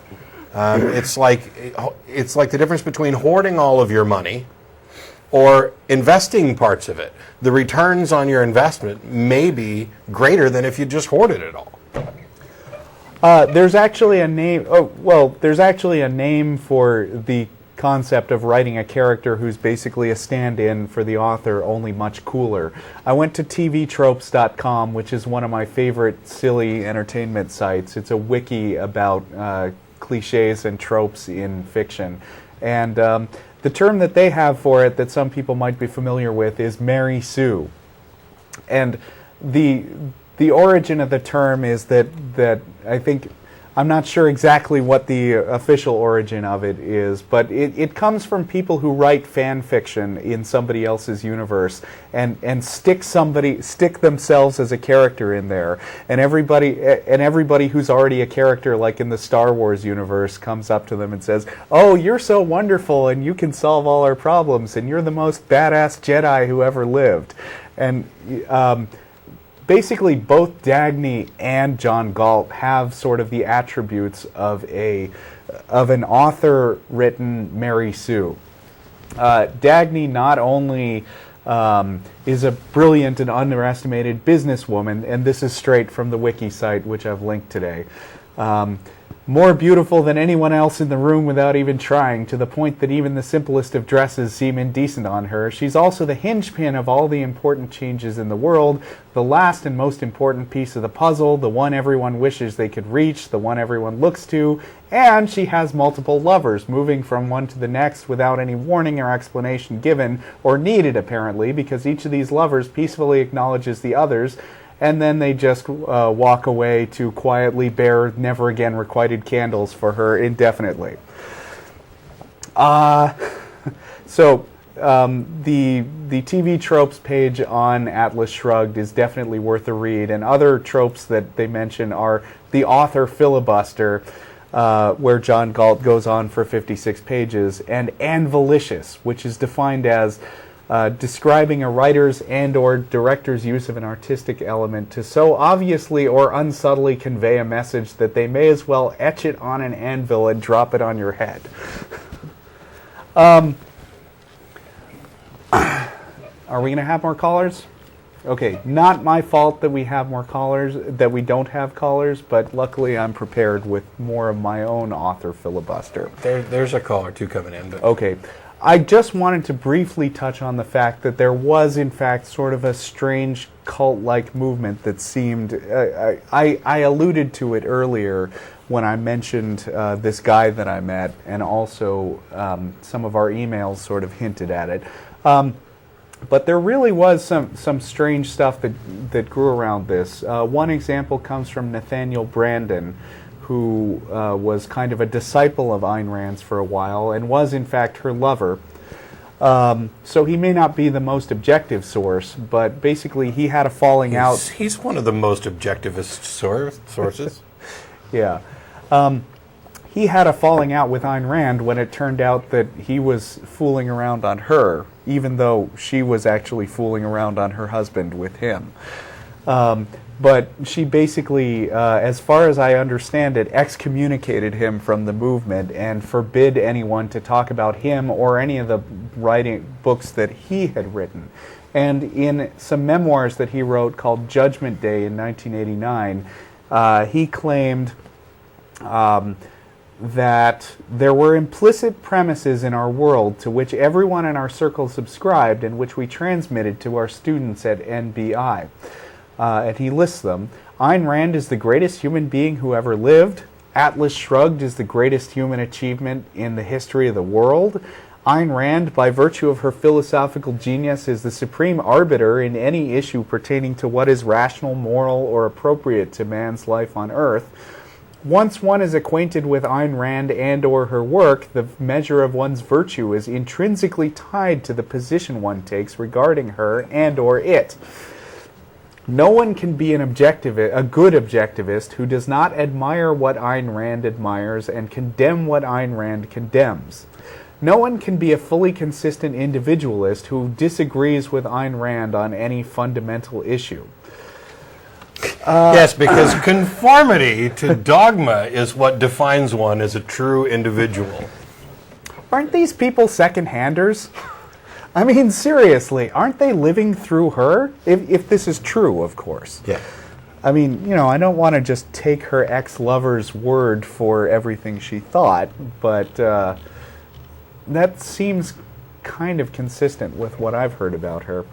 It's like the difference between hoarding all of your money or investing parts of it. The returns on your investment may be greater than if you just hoarded it all. There's actually a name. There's actually a name for the concept of writing a character who's basically a stand-in for the author, only much cooler. I went to tvtropes.com, which is one of my favorite silly entertainment sites. It's a wiki about cliches and tropes in fiction, and the term that they have for it that some people might be familiar with is Mary Sue, and the origin of the term is that I think, I'm not sure exactly what the official origin of it is, but it comes from people who write fan fiction in somebody else's universe and stick themselves as a character in there, and everybody who's already a character, like in the Star Wars universe, comes up to them and says, "Oh, you're so wonderful, and you can solve all our problems, and you're the most badass Jedi who ever lived," and basically, both Dagny and John Galt have sort of the attributes of an author-written Mary Sue. Dagny not only is a brilliant and underestimated businesswoman, and this is straight from the wiki site, which I've linked today. more beautiful than anyone else in the room without even trying, to the point that even the simplest of dresses seem indecent on her. She's also the hinge-pin of all the important changes in the world, the last and most important piece of the puzzle, the one everyone wishes they could reach, the one everyone looks to, and she has multiple lovers, moving from one to the next without any warning or explanation given, or needed apparently, because each of these lovers peacefully acknowledges the others, and then they just walk away to quietly bear never again requited candles for her indefinitely. So the TV tropes page on Atlas Shrugged is definitely worth a read, and other tropes that they mention are the author filibuster, where John Galt goes on for 56 pages, and anvilicious, which is defined as describing a writer's and or director's use of an artistic element to so obviously or unsubtly convey a message that they may as well etch it on an anvil and drop it on your head. Are we going to have more callers? Okay, not my fault that we have more callers, that we don't have callers, but luckily I'm prepared with more of my own author filibuster. There's a call or two coming in. But Okay. I just wanted to briefly touch on the fact that there was, in fact, sort of a strange cult-like movement that seemed... I alluded to it earlier when I mentioned this guy that I met, and also some of our emails sort of hinted at it. But there really was some strange stuff that grew around this. One example comes from Nathaniel Brandon, who was kind of a disciple of Ayn Rand's for a while and was in fact her lover. So he may not be the most objective source, but basically he had a falling out. He's one of the most objectivist sources. Yeah. He had a falling out with Ayn Rand when it turned out that he was fooling around on her, even though she was actually fooling around on her husband with him. But she basically, as far as I understand it, excommunicated him from the movement and forbid anyone to talk about him or any of the books that he had written. And in some memoirs that he wrote called Judgment Day in 1989, he claimed that there were implicit premises in our world to which everyone in our circle subscribed and which we transmitted to our students at NBI. And he lists them. Ayn Rand is the greatest human being who ever lived. Atlas Shrugged is the greatest human achievement in the history of the world. Ayn Rand, by virtue of her philosophical genius, is the supreme arbiter in any issue pertaining to what is rational, moral, or appropriate to man's life on earth. Once one is acquainted with Ayn Rand and or her work, the measure of one's virtue is intrinsically tied to the position one takes regarding her and or it. No one can be a good objectivist who does not admire what Ayn Rand admires and condemn what Ayn Rand condemns. No one can be a fully consistent individualist who disagrees with Ayn Rand on any fundamental issue. Yes, because conformity to dogma is what defines one as a true individual. Aren't these people second-handers? I mean, seriously, aren't they living through her? If this is true, of course. Yeah. I mean, I don't want to just take her ex-lover's word for everything she thought, but that seems kind of consistent with what I've heard about her.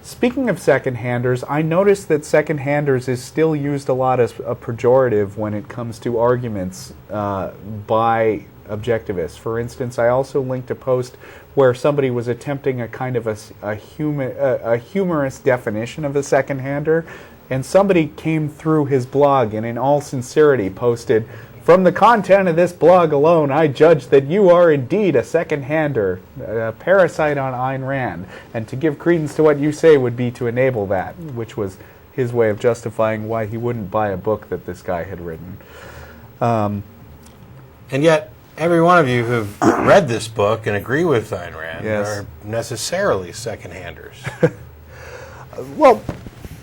Speaking of second-handers, I noticed that second-handers is still used a lot as a pejorative when it comes to arguments by objectivists. For instance, I also linked a post where somebody was attempting a kind of a humorous definition of a second-hander, and somebody came through his blog and in all sincerity posted, "From the content of this blog alone, I judge that you are indeed a second-hander, a parasite on Ayn Rand, and to give credence to what you say would be to enable that," which was his way of justifying why he wouldn't buy a book that this guy had written. And yet, every one of you who've read this book and agree with Ayn Rand are necessarily second-handers. Well,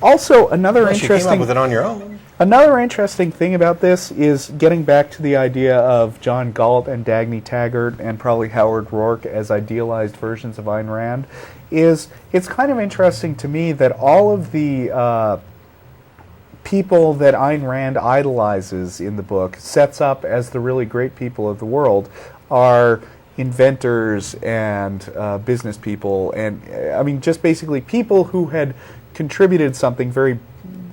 also another Unless you came up interesting... with it on your own. Another interesting thing about this is getting back to the idea of John Galt and Dagny Taggart and probably Howard Rourke as idealized versions of Ayn Rand, is it's kind of interesting to me that all of the people that Ayn Rand idolizes in the book, sets up as the really great people of the world, are inventors and business people, and I mean just basically people who had contributed something very,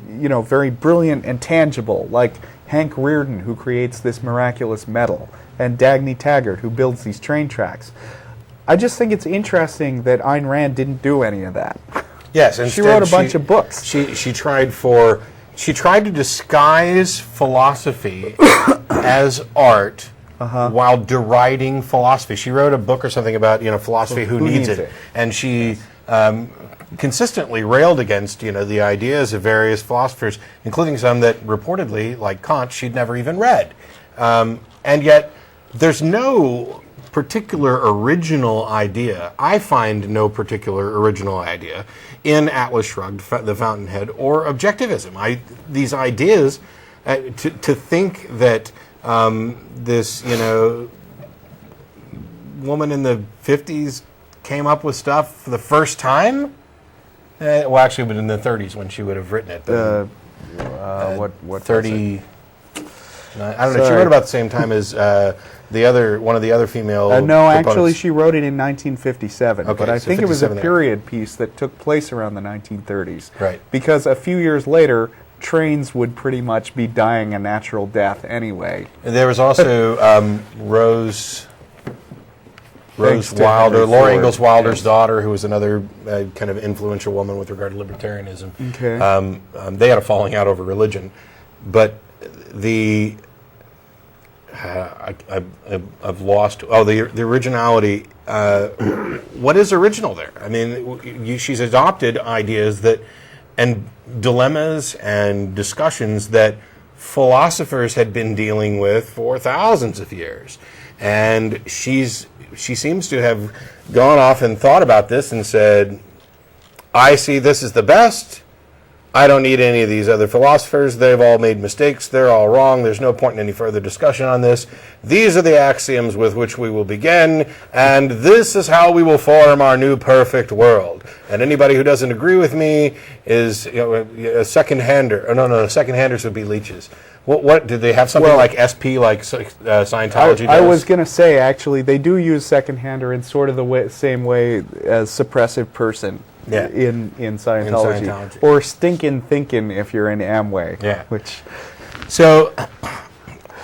very brilliant and tangible, like Hank Rearden, who creates this miraculous metal, and Dagny Taggart, who builds these train tracks. I just think it's interesting that Ayn Rand didn't do any of that. Yes, she wrote a bunch of books. She tried to disguise philosophy as art while deriding philosophy. She wrote a book or something about philosophy, who needs it, and she consistently railed against the ideas of various philosophers, including some that reportedly, like Kant, she'd never even read, and yet there's no particular original idea. I find no particular original idea in Atlas Shrugged, The Fountainhead, or objectivism. These ideas, to think that this woman in the 50s came up with stuff for the first time. Well, actually, it was in the 30s when she would have written it. What 30? I don't know. She wrote about the same time as one of the other female. No, proponents. actually, she wrote it in 1957. Okay, but I so think it was a 57 period piece that took place around the 1930s. Right. Because a few years later, trains would pretty much be dying a natural death anyway. And there was also Rose Thanks to Wilder, Henry Laura Ford. Ingalls Wilder's Yes. daughter, who was another kind of influential woman with regard to libertarianism. Okay. They had a falling out over religion, but I've lost. Oh, the originality. What is original there? I mean, she's adopted ideas and dilemmas and discussions that philosophers had been dealing with for thousands of years, and she seems to have gone off and thought about this and said, I see this as the best. I don't need any of these other philosophers. They've all made mistakes. They're all wrong. There's no point in any further discussion on this. These are the axioms with which we will begin, and this is how we will form our new perfect world. And anybody who doesn't agree with me is a second-hander. Oh, no, second-handers would be leeches. What did they have something like SP, like Scientology does? I was going to say, actually, they do use second-hander in sort of the same way as suppressive person. Yeah. In Scientology. Or stinkin' thinkin' if you're in Amway. Yeah. So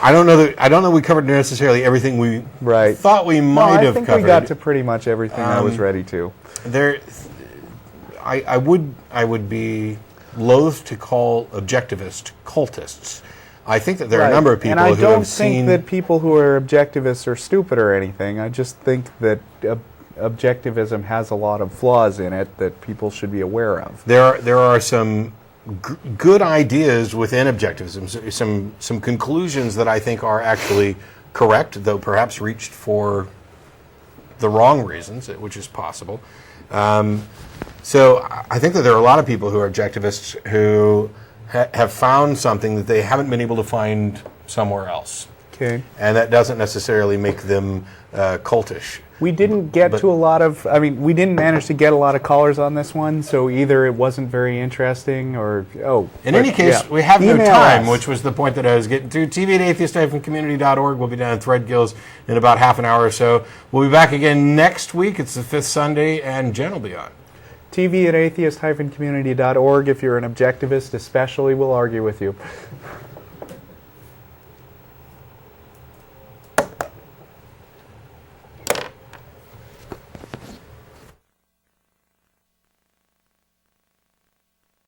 I don't know we covered necessarily everything we thought we might have covered. I think we got to pretty much everything I was ready to. I would be loath to call objectivist cultists. I think that there are a number of people who have seen... And I don't think that people who are objectivists are stupid or anything. I just think that objectivism has a lot of flaws in it that people should be aware of. There are some good ideas within objectivism, some conclusions that I think are actually correct, though perhaps reached for the wrong reasons, which is possible. So I think that there are a lot of people who are objectivists who have found something that they haven't been able to find somewhere else. Okay. And that doesn't necessarily make them cultish. We didn't get to a lot of, we didn't manage to get a lot of callers on this one, so either it wasn't very interesting or, In any case, we have no Email time, us. which was the point that I was getting to. TV at atheist-community.org. We'll be down in Threadgills in about half an hour or so. We'll be back again next week. It's the 5th Sunday, and Jen will be on. TV at atheist-community.org. If you're an objectivist especially, we'll argue with you.